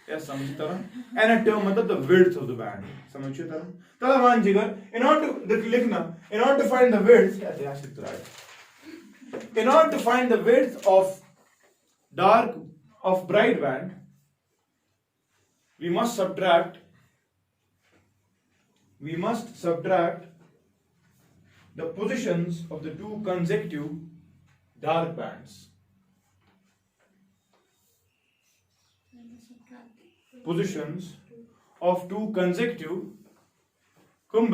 Speaker 1: क्या समझता रहा? nth टर्म मतलब the width of the band, समझिए तरह। तला मान जिगर इन ऑर्डर टू लिखना, in order to find the width, ऐसे आशिक तरह, in order to find the width of dark of bright band, we must subtract the positions of the two consecutive dark bands. Positions of two consecutive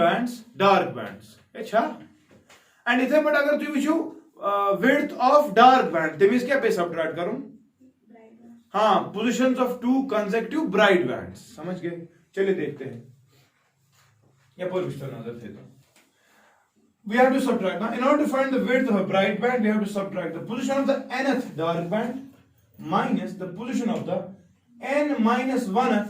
Speaker 1: bands, dark bands. अच्छा, and इधर पर अगर तू विचु width of dark band, तो मैं क्या पे subtract करूं? हाँ, positions of two consecutive bright bands. समझ गए? चलिए देखते हैं। या पर विस्तार नजर थे तो we have to subtract now. In order to find the width of a bright band, we have to subtract the position of the nth dark band minus the position of the n-1th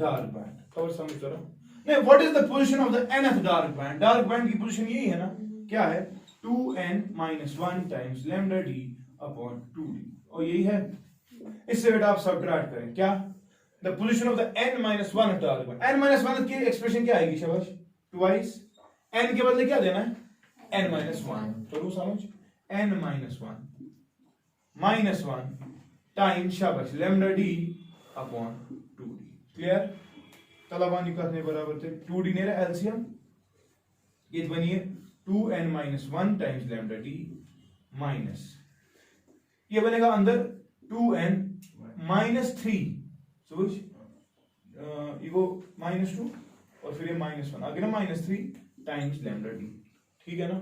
Speaker 1: dark band. खबर समझ रहा? नहीं, what is the position of the nth dark band? Dark band की position यही है ना, क्या है? 2n-1 times lambda d upon 2d, और यही है। इससे बेटा आप सब्ट्रैक्ट करें क्या? The position of the n-1th dark band. n-1th की एक्सप्रेशन क्या आएगी शाबाश? Twice n के बदले क्या देना है? n-1, तो समझ, n-1 -1 टाइम शाबाश lambda d upon 2d। Clear? तलाबानी करने बराबर थे 2d ने रहा एलसीएम, ये बनिए 2n-1 times lambda d minus, ये बनेगा अंदर 2n-3, समझ, ये वो -2 और फिर ये -1 आगे ना -3 टाइम्स lambda d, ठीक है ना?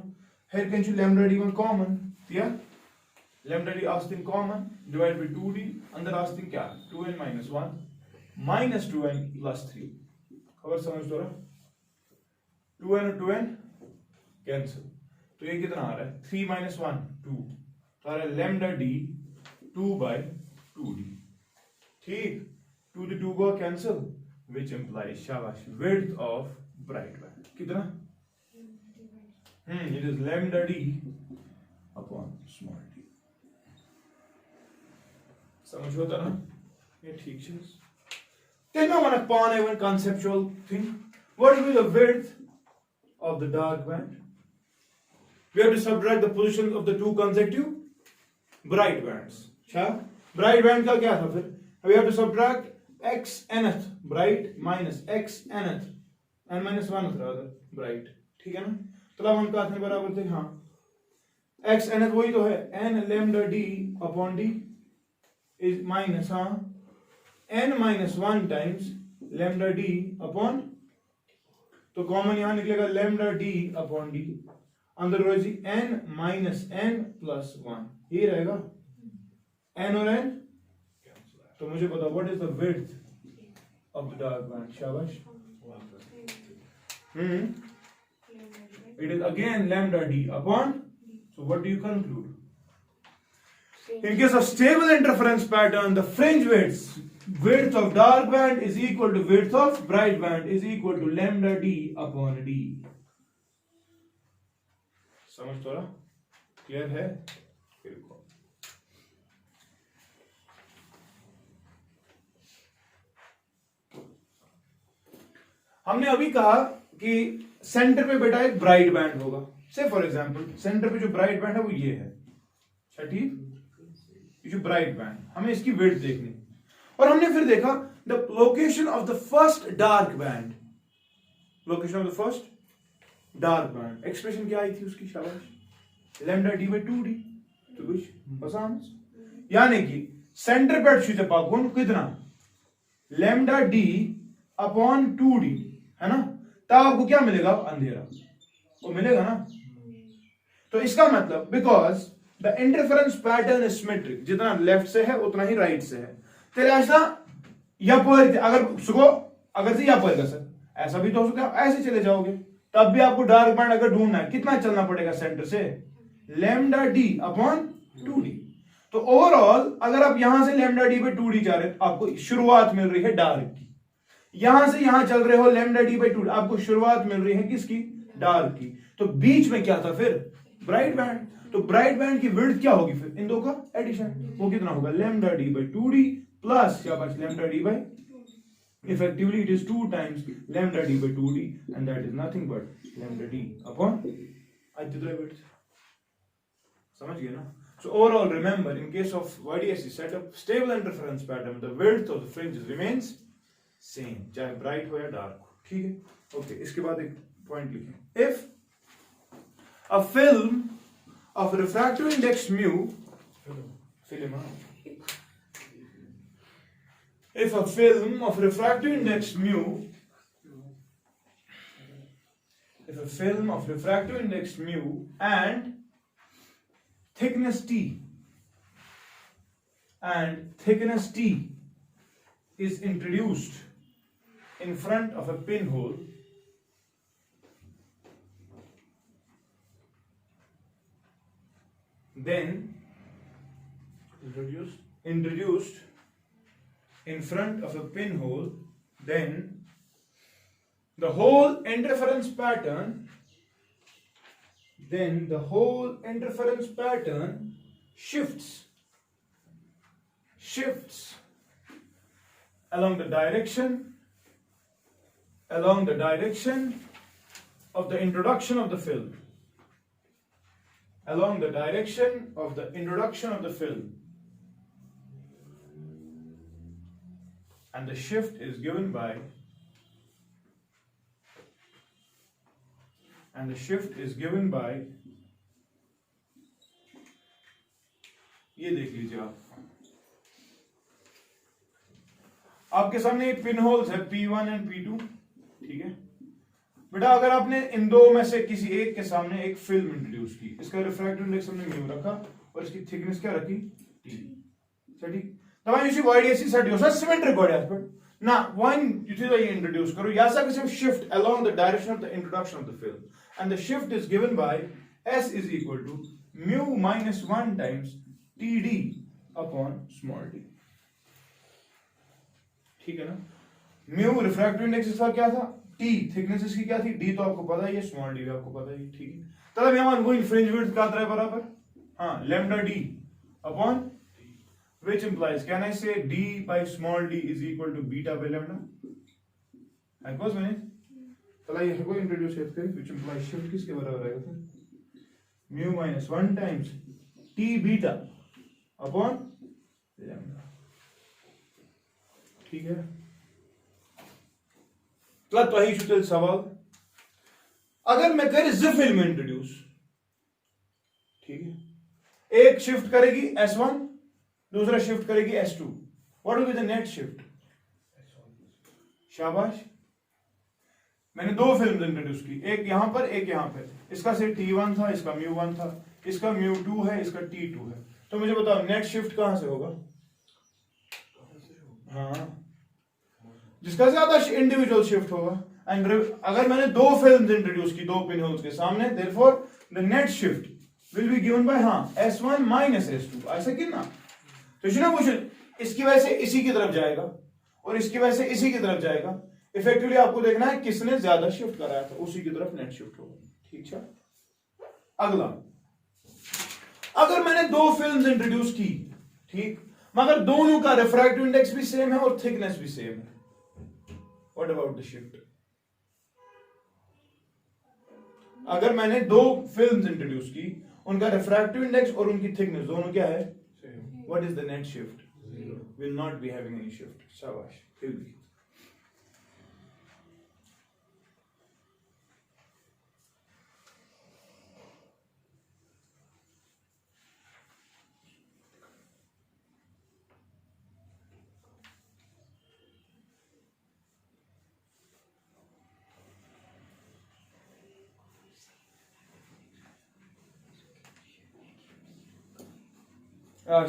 Speaker 1: here can you lambda d one common, yeah, lambda d आस्तीन common divided by 2d, अंदर आस्तीन क्या? 2n-1 minus 2n plus 3, खबर समझ दो रहा? 2n और 2n कैंसिल, तो ये कितना आ रहा है? 3 - 1 2, तो आ रहा है lambda d 2/2d, ठीक, 2 to 2 go cancel, which implies shabash width of bright band कितना? It is lambda d upon small d। समझ होता ना? ये ठीक चीज। Then I want to pawn even conceptual thing. What will be the width of the dark band? We have to subtract the positions of the two consecutive bright bands. अच्छा, bright band का क्या था फिर? We have to subtract x nth bright minus x nth n-1th rather bright, ठीक है ना? तो हम का अपने बराबर थे, हाँ, x nth वही तो है, n lambda d upon d is minus, हाँ, n-1 times lambda d upon, तो कॉमन यहां निकलेगा lambda d upon d, अंदर रहेगी n minus n plus 1, ये रहेगा n और n, तो मुझे बताओ what is the width of the dark band? शाबाश, it is again lambda d upon, so what do you conclude? In case of stable interference pattern, the fringe widths width of dark band is equal to width of bright band is equal to lambda d upon d. समझ थोड़ा clear है? हमने अभी कहा कि centre पे बेटा एक ब्राइट बैंड होगा. से फॉर एग्जांपल सेंटर पे जो ब्राइट बैंड है वो ये है. अच्छा ठीक, ये जो ब्राइट बैंड, हमें इसकी विड्थ देखनी. और हमने फिर देखा the location of the first dark band. Location of the first dark band, expression क्या आई थी उसकी? शाबाश, लैम्डा डी बाई 2d. तो कुछ बस यानी कि सेंटर पे शुद्ध पाकुन कितना? लैम्डा डी अपॉन 2d है ना. तब आपको क्या मिलेगा? अंधेरा वो मिलेगा ना. तो इसका मतलब because the interference pattern is symmetric, जितना लेफ्ट से है उतना ही राइट से है. तेरे ऐसा या पर अगर सुको अगर से या पर का सर ऐसा भी तो हो सकता है, ऐसे चले जाओगे तब भी आपको डार्क बैंड अगर ढूंढना है कितना चलना पड़ेगा सेंटर से? Lambda D upon 2d. तो ओवरऑल अगर आप यहां से लैम्डा डी बाई 2d जा रहे हैं, आपको शुरुआत मिल रही है डार्क की. यहां से यहां चल रहे हो लैम्डा डी बाई 2d, आपको शुरुआत मिल रही है किसकी? डार्क की. तो बीच में क्या था फिर? Bright band. तो ब्राइट बैंड की विड्थ क्या होगी फिर? इन दो का एडिशन. वो कितना होगा? Lambda D by 2d plus क्या बच? Lambda D by, effectively it is 2 times lambda d by 2d and that is nothing but lambda d upon adjudra width. समझ गए ना? So overall remember in case of YDSC setup stable interference pattern the width of the fringes remains same चाहे bright हो या dark हो. ठीक है? Okay, इसके बाद एक पॉइंट लिखें. If a film of refractive index mu film if a film of refractive index mu and thickness t is introduced in front of a pinhole, then introduced in front of a pinhole, then the whole interference pattern shifts along the direction of the introduction of the film. Along the direction of the introduction of the film. And the shift is given by ये देख लीजिए आप, आपके सामने एक pin holes है P1 and P2. ठीक है बेटा, अगर आपने इन दो में से किसी एक के सामने एक फिल्म इंट्रोड्यूस की, इसका रिफ्रैक्टिव इंडेक्स हमने म्यू रखा और इसकी थिकनेस क्या रखी? T. ठीक. Now you see YDSC set yourself symmetric body aspect. Now when you see that you introduce करो या सा किसी shift along the direction of the introduction of the film, and the shift is given by S is equal to mu minus 1 times TD upon small d. ठीक है ना? mu refractive index इसका क्या था? T thickness इसकी क्या थी? D तो आपको पता ही है, small d भी आपको पता ही. ठीक है. तब यहाँ going fringe width क्या आता है बराबर? हाँ, lambda d upon which implies, can I say d by small d is equal to beta by lambda? है कौन मैंने? चला ये को इंट्रोड्यूस करते हैं, which implies shift किसके बराबर आएगा फिर? mu minus 1 times t beta upon lambda. ठीक है? तो ही शुतल सवाल, अगर मैं करे z फिल्म इंट्रोड्यूस, ठीक है, एक शिफ्ट करेगी S1, दूसरा शिफ्ट करेगी S2. What will be the net shift? शाबाश, मैंने दो फिल्म इंट्रोड्यूस की, एक यहां पर एक यहां पर. इसका से T1 था, इसका μ1 था, इसका μ2 है, इसका T2 है. तो मुझे बताओ नेट शिफ्ट कहां से होगा? हाँ, जिसका ज्यादा इंडिविजुअल शिफ्ट होगा. एंड अगर मैंने दो फिल्म्स इंट्रोड्यूस की दो पिन होल्स के सामने, therefore the net shift will be given by हाँ S1 minus S2. ऐसा कितना? तो ना क्वेश्चन इसकी वजह से इसी की तरफ जाएगा और इसकी वजह से इसी की तरफ जाएगा। इफेक्टिवली आपको देखना है किसने ज्यादा शिफ्ट कराया था, उसी की तरफ नेट शिफ्ट होगा। ठीक है। अगला, अगर मैंने दो फिल्म्स इंट्रोड्यूस की, ठीक, मगर दोनों का रिफ्रैक्टिव इंडेक्स भी सेम है और थिकनेस भी सेम है, व्हाट अबाउट द शिफ्ट? अगर मैंने दो फिल्म्स इंट्रोड्यूस की, उनका रिफ्रैक्टिव इंडेक्स और उनकी थिकनेस दोनों क्या है? What is the net shift? Will not be having any shift. शाबाश। फिर भी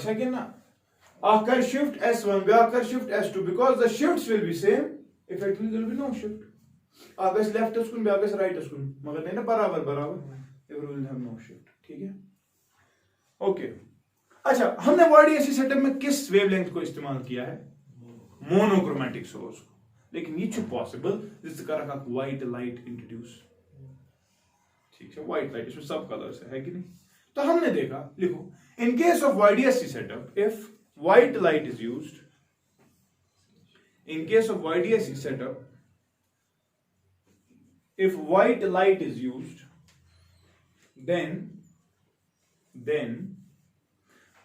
Speaker 1: second ना, अख कर shift S1 ब्याख कर shift S2 because the shifts will be same, effectively there will be no shift. अख गस left कुन ब्याख गस right कुन, मगर नहीं ना बराबर बराबर, there will have no shift। ठीक है। ओके, अच्छा, हमने YDSC सेटअप में किस वेवलेंथ को इस्तेमाल किया है? मोनोक्रोमेटिक सोर्स को। लेकिन ये पॉसिबल जिससे कर रखा व्हाइट लाइट इंट्रोड्यूस। ठीक है, व्हाइट लाइट, इसमें सब कलर्स है कि नहीं? तो हमने देखा, लिखो, in case of YDSC setup, if white light is used, in case of YDSC setup, if white light is used, then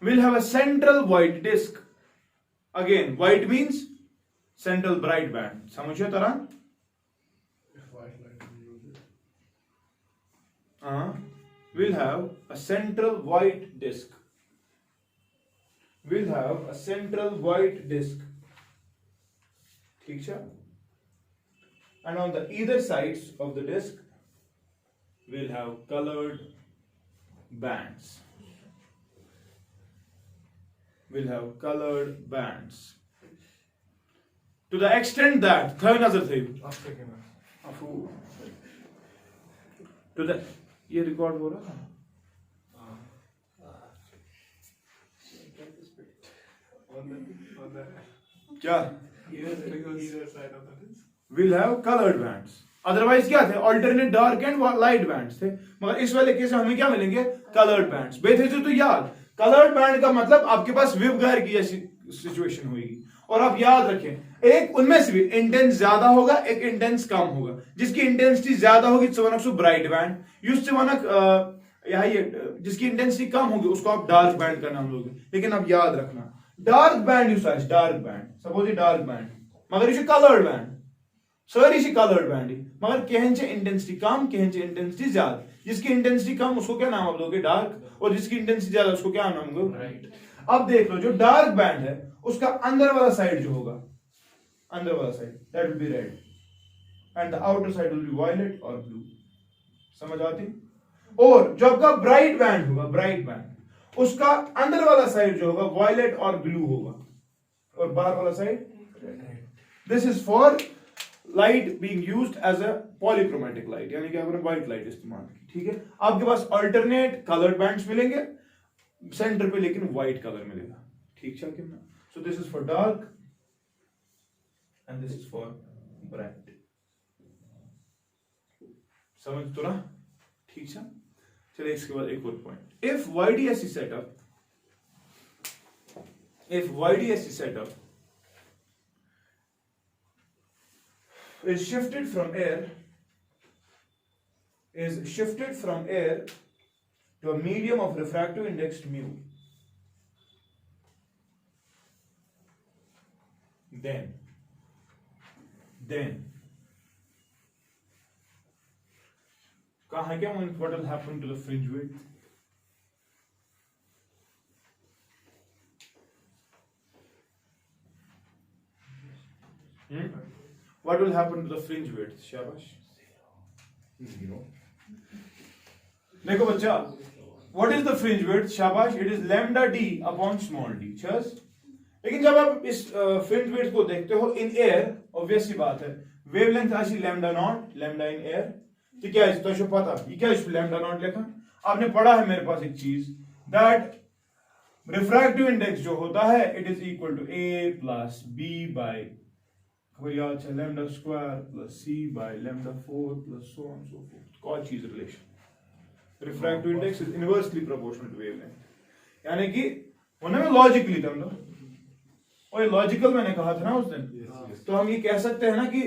Speaker 1: we'll have a central white disk. Again, white means central bright band. समझिए तरह?
Speaker 3: If white light is used,
Speaker 1: we'll have a central white disk. We'll have a central white disk. ठीक है? And on the either sides of the disk, we'll have colored bands. We'll have colored bands. To the extent that, third नजर थे, to the, ये record हो रहा है? क्या?
Speaker 3: either side of the disc.
Speaker 1: We'll have colored bands. Otherwise क्या थे? Alternate dark and light bands थे, मगर इस वाले केस में हमें क्या मिलेंगे? Coloured bands. बेथे तो याद, कलर्ड बैंड का मतलब आपके पास वेवगाइड की जैसी सिचुएशन होगी। और आप याद रखें, एक उनमें से भी इंटेंस ज्यादा होगा, एक इंटेंस कम होगा। जिसकी इंटेंसिटी ज्यादा होगी तो ब्राइट बैंड, जिसकी इंटेंसिटी कम होगी उसको आप डार्क बैंड का नाम दोगे। लेकिन आप याद रखना, dark band you size dark band, suppose ये डार्क बैंड, मगर ये कलर्ड बैंड, सर ये कलर्ड बैंड, मगर कहेंचे इंटेंसिटी कम, कहेंचे इंटेंसिटी ज्यादा। जिसकी इंटेंसिटी कम उसको क्या नाम आप दोगे? डार्क, और जिसकी इंटेंसिटी ज्यादा उसको क्या नाम दोगे? ब्राइट। अब देख लो, जो डार्क बैंड है उसका अंदर वाला साइड जो होगा, अंदर वाला side, that will be red and the outer side will be violet और ब्लू। समझ आती? और जो आपका ब्राइट बैंड होगा, ब्राइट बैंड, उसका अंदर वाला साइड जो होगा वायलेट और ब्लू होगा, और बाहर वाला side red. This is for light being used as a polychromatic light, यानी कि आपने व्हाइट लाइट इस्तेमाल की। ठीक है, आपके पास अल्टरनेट कलर्ड बैंड्स मिलेंगे सेंटर पे, लेकिन व्हाइट कलर मिलेगा। ठीक है, कितना? So this is for dark and this is for bright. समझ तो ना? ठीक है, चलिए इसके बाद एक और point. If YDSC setup is shifted from air to a medium of refractive index mu, then कहाँ क्या, what will happen to the fringe width? What will happen to the fringe width? शाबाश, 0. देखो बच्चा, what is the fringe width? शाबाश, it is lambda d upon small d. चल, लेकिन जब आप इस fringe width को देखते हो in air, obvious सी बात है, wavelength आशी lambda naught, lambda in air, तो क्या है? तो पता ये क्या, इस lambda naught लिखा? आपने पढ़ा है मेरे पास एक चीज, that रिफ्रैक्टिव इंडेक्स जो होता है it is equal to a plus b by याद है lambda square plus c by lambda 4 plus so on so forth Cauchy relation refractive index is inversely proportional to wavelength यानी कि होने में logically तुम लोग और लॉजिकल मैंने कहा था ना उस दिन तो हम ये कह सकते हैं ना कि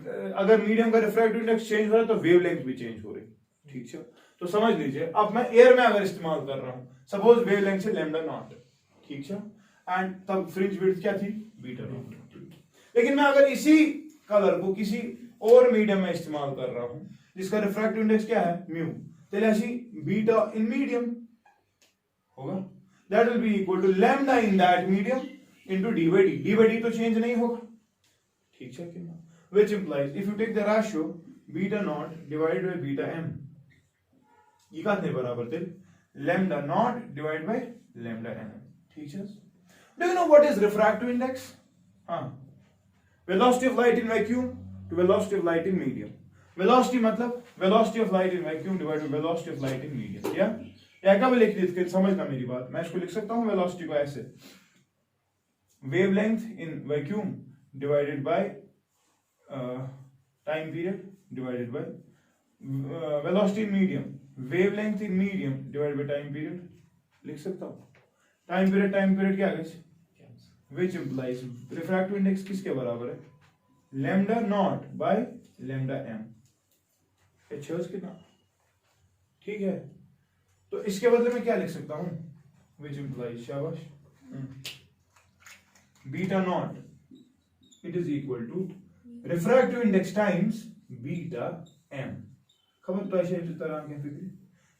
Speaker 1: अगर मीडियम का रिफ्रैक्टिव इंडेक्स चेंज हो रहा है तो वेवलेंथ भी चेंज हो रही है ठीक है तो समझ लीजिए अब मैं एयर में अगर इस्तेमाल कर रहा हूं सपोज वेवलेंथ से लैम्डा नॉट ठीक है एंड तब फ्रिंज विड्थ क्या थी बीटा नॉट लेकिन मैं अगर इसी कलर को किसी और मीडियम में इस्तेमाल कर रहा हूं जिसका रिफ्रैक्टिव इंडेक्स क्या है म्यू तो ऐसी बीटा इन मीडियम होगा that will be equal to lambda in that medium into d by d तो चेंज नहीं होगा ठीक है कि which implies if you take the ratio beta naught divided by beta m ये कितने बराबर थे lambda naught divided by lambda m ठीक है do you know what is refractive index हाँ velocity of light in vacuum to velocity of light in medium velocity मतलब velocity of light in vacuum divided by velocity of light in medium या क्या लिख दी समझना मेरी बात मैं इसको लिख सकता हूँ velocity को ऐसे wavelength in vacuum divided by time period divided by velocity in medium wavelength in medium divided by time period लिख सकता हूँ time period क्या है which implies refractive index किसके बराबर है lambda naught by lambda m h कितना ठीक है तो इसके बदले में क्या लिख सकता हूँ which implies शाबाश beta naught it is equal to refractive index times beta m खबर तो ऐसे इस तरह की फिक्र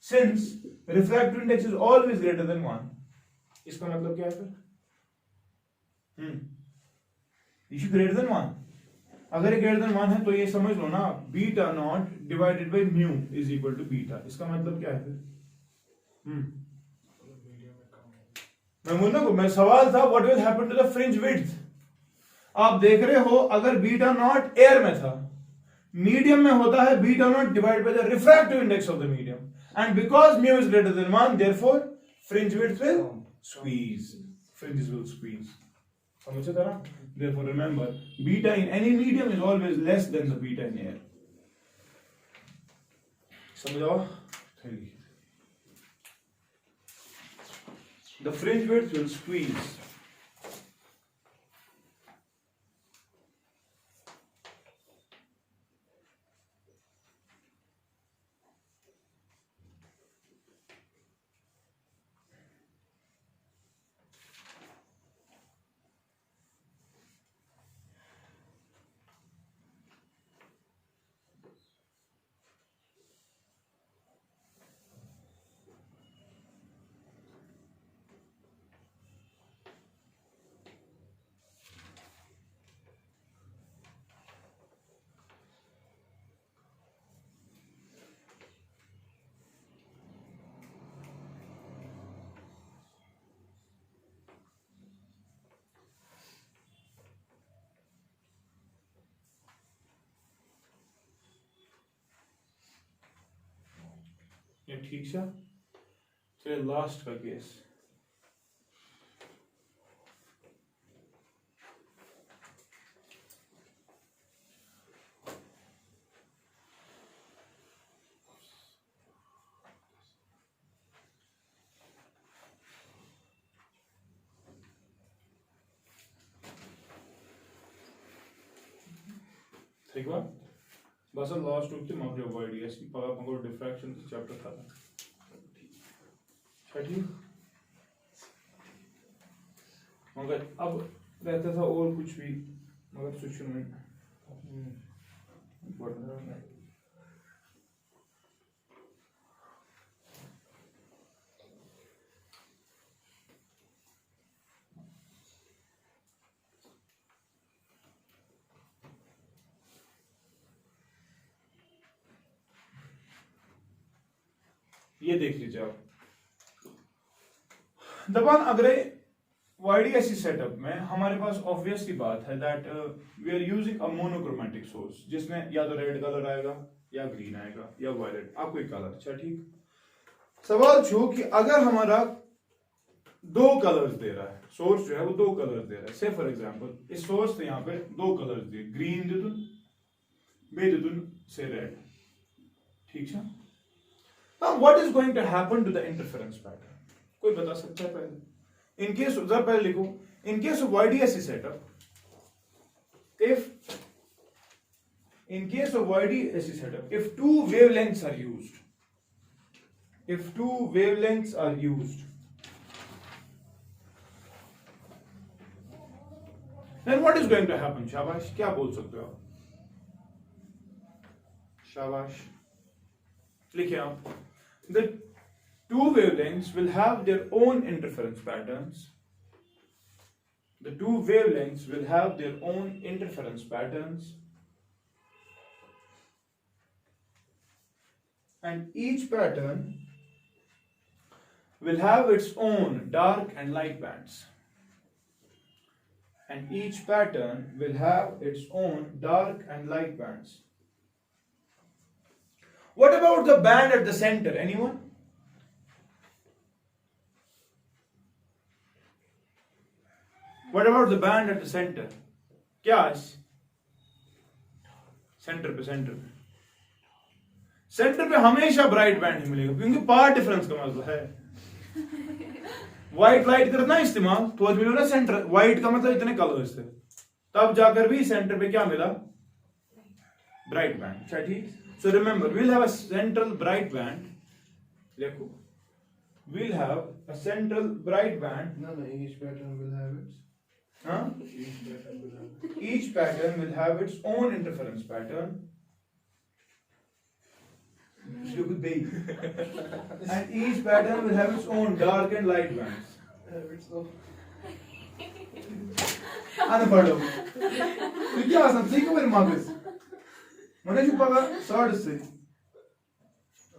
Speaker 1: since refractive index is always greater than 1 इसका मतलब क्या है फिर इज ग्रेटर देन 1 अगर ये ग्रेटर देन 1 है तो ये समझ लो ना beta not divided by mu is equal to beta इसका मतलब क्या है फिर मैं बोलना को मैं सवाल था what will happen to the fringe width आप देख रहे हो अगर बीटा नॉट एयर में था मीडियम में होता है beta not divide by the refractive index of the medium and because mu is greater than 1 therefore fringe width will squeeze fringes will squeeze समझे था ना therefore remember beta in any medium is always less than the beta in air समझो the fringe width will squeeze ये ठीक है फिर last का case ठीक है बस लास्ट होती माफ अवॉइड ऐसी पगा पंगो डिफ्रैक्शन तो चैप्टर था ठीक मगर अब रहता था और कुछ भी मगर सिचुएशन में ये देख लीजिए आप दबान अगर वाईडीएससी सेटअप में हमारे पास ऑब्वियस सी बात है that we are using a monochromatic source जिसमें या तो रेड कलर आएगा या ग्रीन आएगा या वायलेट आपको एक कलर अच्छा ठीक सवाल छो कि अगर हमारा दो कलर्स दे रहा है, सोर्स जो है वो दो कलर्स दे रहा है। से फॉर एग्जांपल इस सोर्स ने यहाँ पे दो कलर्स दिए, ग्रीन दितुन बे दितुन से रेड, ठीक है। Now what is going to happen to the interference pattern, कोई बता सकता है पहले? इन केस जरा पहले लिखो, in case of YDSC setup, in case of YDSC setup, if two wavelengths are used, then what is going to happen? शाबाश, क्या बोल सकते हो आप? शाबाश, लिखिए आप। The two wavelengths will have their own interference patterns. The two wavelengths will have their own interference patterns. And each pattern will have its own dark and light bands. And each pattern will have its own dark and light bands. What about the band at the center? Anyone? What about the band at the center? क्या है? Centre पे हमेशा bright band ही मिलेगा, क्योंकि power difference का मतलब है। White light करना इस्तेमाल तो आज मिलो ना सेंटर, व्हाइट का मतलब इतने कलर्स थे, तब जाकर भी सेंटर पे क्या मिला? Bright band. अच्छा ठीक। So remember, we'll have a central bright band, देखो we'll have a central bright band.
Speaker 3: No, each pattern will have its.
Speaker 1: Huh?
Speaker 3: Each pattern
Speaker 1: Each pattern will
Speaker 3: will have
Speaker 1: have its own interference pattern. And each pattern will have its own dark and light bands.
Speaker 3: its own.
Speaker 1: Ana pardon. Peki aslında tek bir magaz. Mana şu paga sağırsı.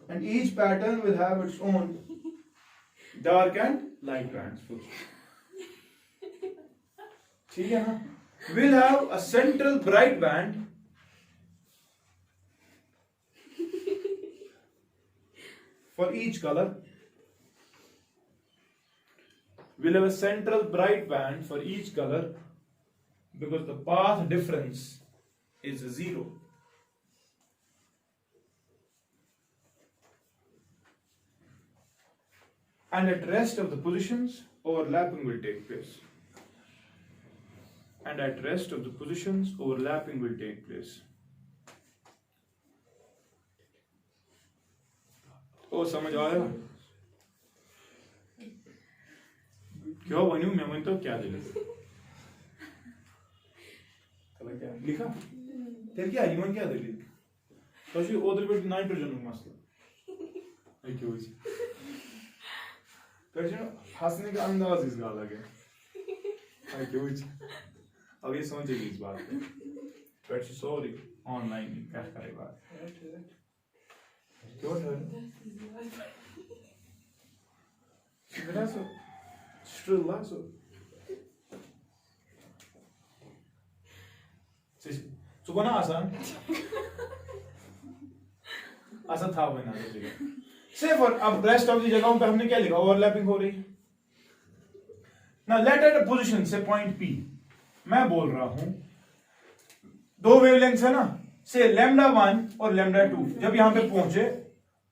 Speaker 1: And each pattern will have its own dark and light bands. ठीक है ना? We'll have a central bright band for each color. We'll have a central bright band for each color because the path difference is 0. And at rest of the positions, overlapping will take place. And at rest of the positions, overlapping will take place. ओ समझ आया? क्यों बनी मैं मन तो क्या दिल क्या लिखा तेरे क्या जीवन क्या दिल तो शी उधर भी नाइट्रोजन मसला है क्यों इसे तो जो हंसने का अंदाज इस गाला के है क्यों इसे अब ये सोचेगी इस बात पे बट शी सॉरी ऑनलाइन क्या करे बात क्यों है मेरा सो स्ट्रिल सो सुबह ना आसान था बना जगह से फॉर अब रेस्ट ऑफ दी जगहों पे हमने क्या लिखा ओवरलैपिंग हो रही ना लेट एट पोजीशन से पॉइंट पी मैं बोल रहा हूं दो वेवलेंथ्स है ना से λ1 और λ2 जब यहां पे पहुंचे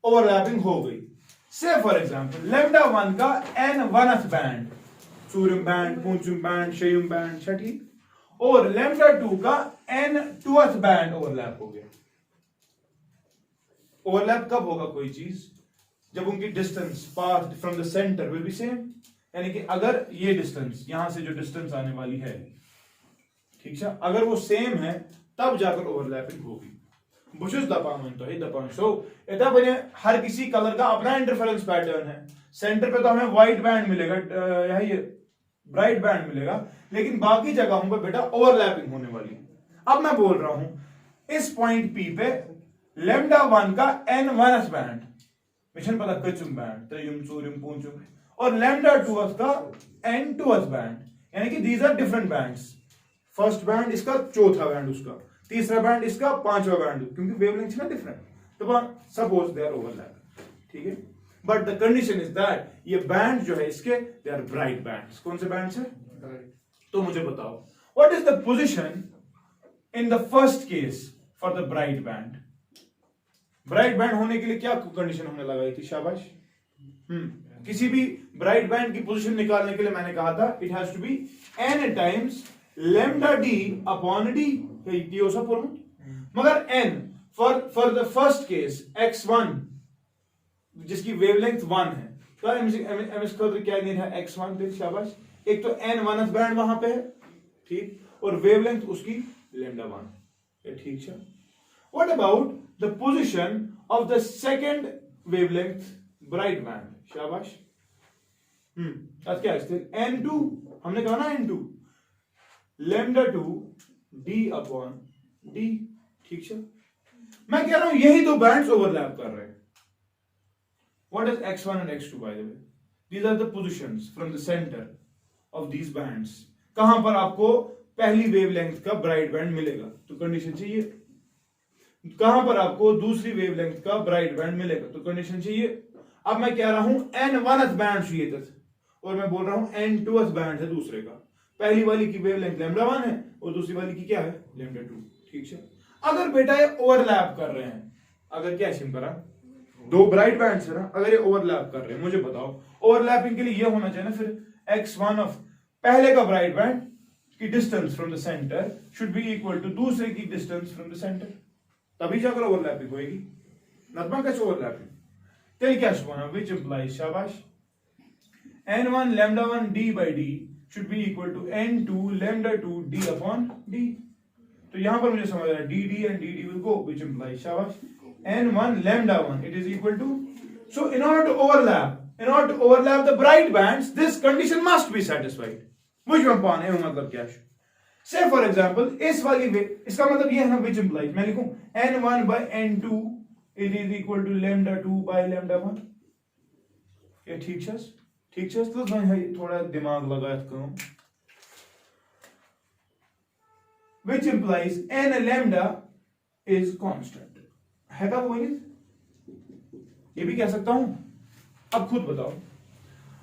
Speaker 1: ओवरलैपिंग हो गई से फॉर एग्जांपल λ1 का n1th बैंड सूर्यम बैंड पूंचुम बैंड शयुम बैंड छठी और λ2 का n2th बैंड ओवरलैप हो गया। ओवरलैप कब होगा कोई चीज जब उनकी distance path from the centre will be same, यानी कि अगर ये डिस्टेंस यहां से जो डिस्टेंस आने वाली है ठीक है अगर वो सेम है तब जाकर ओवरलैपिंग होगी। बुशुस दपान तो है दपान सो इतना बने हर किसी कलर का अपना इंटरफेरेंस पैटर्न है। सेंटर पे तो हमें व्हाइट बैंड मिलेगा यही ये ब्राइट बैंड मिलेगा, लेकिन बाकी जगहों पे बेटा ओवरलैपिंग होने वाली है। अब मैं बोल रहा हूं इस पॉइंट पी पे λ1 का n1th बैंड मिशन पता कचुम बैंड त्रियुम सूर्यम पूंचुम और λ2 का n2th बैंड, यानी कि these are different bands. First band इसका चौथा बैंड उसका तीसरा बैंड इसका पांचवा बैंड, क्योंकि वेवलेंथ ना डिफरेंट तो सपोज दे आर ओवरलैप ठीक है। But the condition is that ये बैंड जो है इसके दे आर ब्राइट बैंड्स। कौन से बैंड्स है?
Speaker 3: Right.
Speaker 1: तो मुझे बताओ what is the position in the first case for the bright band? Bright band होने के लिए क्या कंडीशन हमने लगाई थी? शाबाश। किसी भी ब्राइट बैंड की पोजीशन निकालने के लिए मैंने कहा था it has to be n times lambda d upon d। ये हो सब फॉर्मूला, मगर n for the first case x1 जिसकी वेवलेंथ 1 है, तो एमएस क्या है x1 पे। शाबाश। एक तो n वनथ बैंड वहां पे है, ठीक, और वेवलेंथ उसकी lambda 1 है, ठीक है। What about the position of the second wavelength bright band? शाबाश। आज क्या है? n2, हमने कहा ना n2 lambda 2 d upon d, ठीक है। मैं कह रहा हूं यही दो बैंड्स ओवरलैप कर रहे हैं। What is x1 and x2 by the way? These are the positions from the center of these bands. कहां पर आपको पहली वेवलेंथ का ब्राइट बैंड मिलेगा? तो कंडीशन चाहिए। कहां पर आपको दूसरी वेवलेंथ का ब्राइट बैंड मिलेगा? तो कंडीशन चाहिए। अब मैं कह रहा हूं n1th बैंड चाहिए और मैं बोल रहा हूं n2th बैंड है दूसरे का। पहली वाली की वेवलेंथ lambda 1 है और दूसरी वाली की क्या है? lambda 2, ठीक है। अगर बेटा ये ओवरलैप कर रहे हैं, अगर क्या सिंपल है, दो ब्राइट बैंड्स है ना, अगर ये ओवरलैप कर रहे हैं, मुझे बताओ ओवरलैपिंग के लिए ये होना चाहिए ना फिर x1 ऑफ पहले का ब्राइट बैंड की distance from the centre should be equal to दूसरे की डिस्टेंस फ्रॉम द सेंटर, तभी जाकर ओवरलैपिंग होगी। नतमा कैसे ओवरलैपिंग? तो क्या सुना विच इंप्लाइज, शाबाश, n1 lambda 1 d by d should be equal to n2 lambda 2 d upon d। तो यहां पर मुझे समझ आ रहा है dd and dd will go, which implies, शाबाश, n1 lambda 1 it is equal to, so in order to overlap the bright bands this condition must be satisfied, which one पाने हैं मतलब क्या है? Say for example इस वाली इसका मतलब ये है ना which implies, मैं लिखूं n1 by n2 it is equal to lambda 2 by lambda 1। ये ठीक है? ठीक है, तो मैं थोड़ा दिमाग लगाया करूं, which implies n lambda is constant है का वो नहीं? ये भी कह सकता हूं। अब खुद बताओ,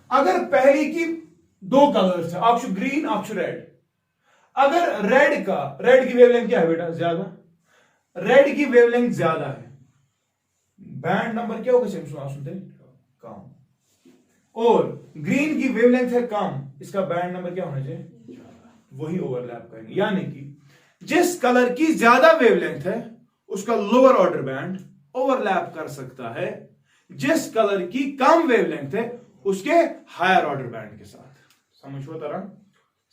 Speaker 1: अगर पहली की दो कलर्स है, ऑप्शन ग्रीन ऑप्शन रेड, अगर रेड की वेवलेंथ क्या है बेटा? ज्यादा। रेड की वेवलेंथ ज्यादा है, बैंड नंबर क्या होगा? सुनते कम। और ग्रीन की वेवलेंथ है कम, इसका बैंड नंबर क्या होना चाहिए? वही ओवरलैप करेंगे, यानी कि जिस कलर की ज्यादा वेवलेंथ है उसका लोअर ऑर्डर बैंड ओवरलैप कर सकता है जिस कलर की कम वेवलेंथ है उसके हायर ऑर्डर बैंड के साथ। समझो तरह,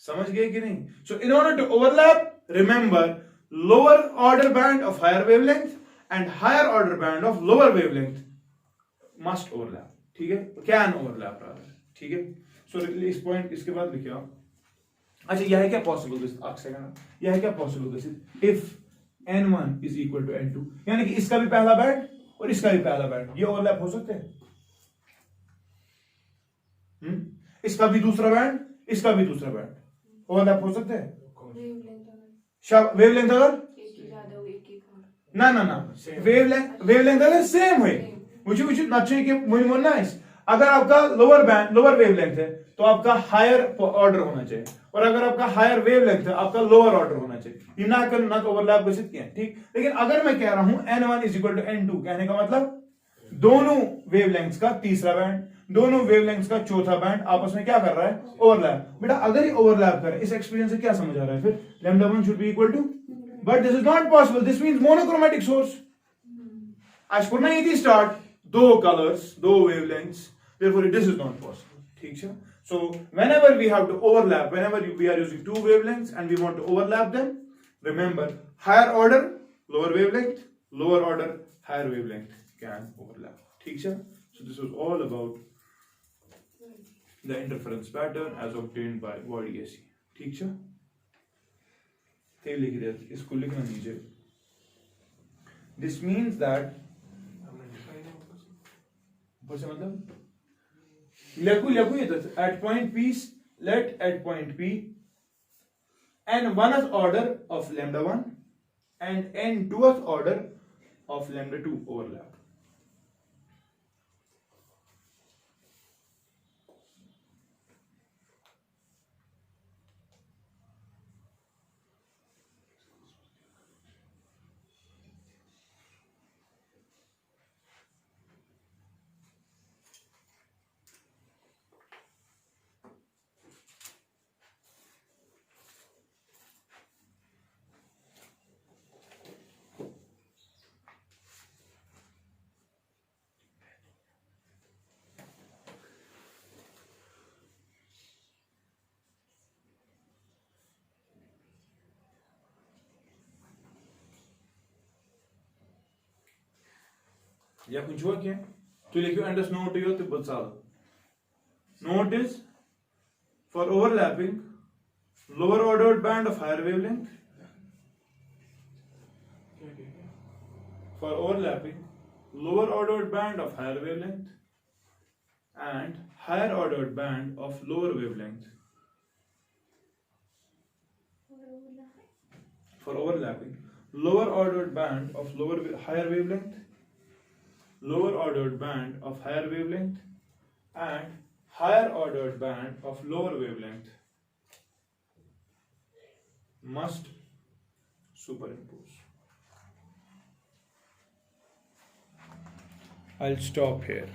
Speaker 1: समझ गए कि नहीं? So in order to overlap remember lower order band of higher wavelength and higher order band of lower wavelength must overlap, ठीक है, कैन ओवरलैप रादर, ठीक है। सो इस पॉइंट इसके बाद लिखे आप। अच्छा, यह है क्या पॉसिबल दिस? यह है क्या possible this if n1 is equal to n2, यानी कि इसका भी पहला बैंड और इसका भी पहला बैंड, ये ओवरलैप हो सकते हैं? इसका भी दूसरा बैंड, इसका भी दूसरा बैंड ओवरलैप हो सकते हैं? वेवलेंथ अगर ना वेवलेंथ अगर सेम है, मुझे अच्छे कि मुझे नाइस, अगर आपका लोअर वेवलेंथ है तो आपका हायर ऑर्डर होना चाहिए, और अगर आपका हायर वेवलेंथ है आपका लोअर ऑर्डर होना चाहिए। ये ना तो ओवरलैप घोषित किया, ठीक। लेकिन अगर मैं कह रहा हूं n1 is equal to n2, कहने का मतलब दोनों वेवलेंथ्स का तीसरा बैंड, दोनों वेवलेंथ्स का चौथा बैंड आपस में क्या कर रहा है? ओवरलैप। बेटा अगर ये ओवरलैप करे, इस एक्सपीरियंस से क्या समझ आ रहा है फिर? lambda 1 should be equal to, but this is not possible, this means monochromatic source। आज पढ़ना ही थी स्टार्ट, दो कलर्स, दो wavelengths, therefore this is not possible, ठीक है। So whenever we have to overlap, whenever we are using two wavelengths and we want to overlap them, remember higher order lower wavelength, lower order higher wavelength can overlap, ठीक है। So this was all about the interference pattern as obtained by Void AC, ठीक है। लिख दिया, इसको लिखना नीचे। This means that मतलब लिखो ये at point P, let at point P n1th order of lambda 1 and n2th order of lambda 2 overlap। या कुछ हुआ क्या तो लिखियो एंडस नोट यो तो बचाल note is for overlapping lower ordered band of higher wavelength for overlapping lower ordered band of higher wavelength and higher ordered band of lower wavelength. For overlapping lower ordered band of higher wavelength, lower ordered band of higher wavelength and higher ordered band of lower wavelength must superimpose. I'll stop here.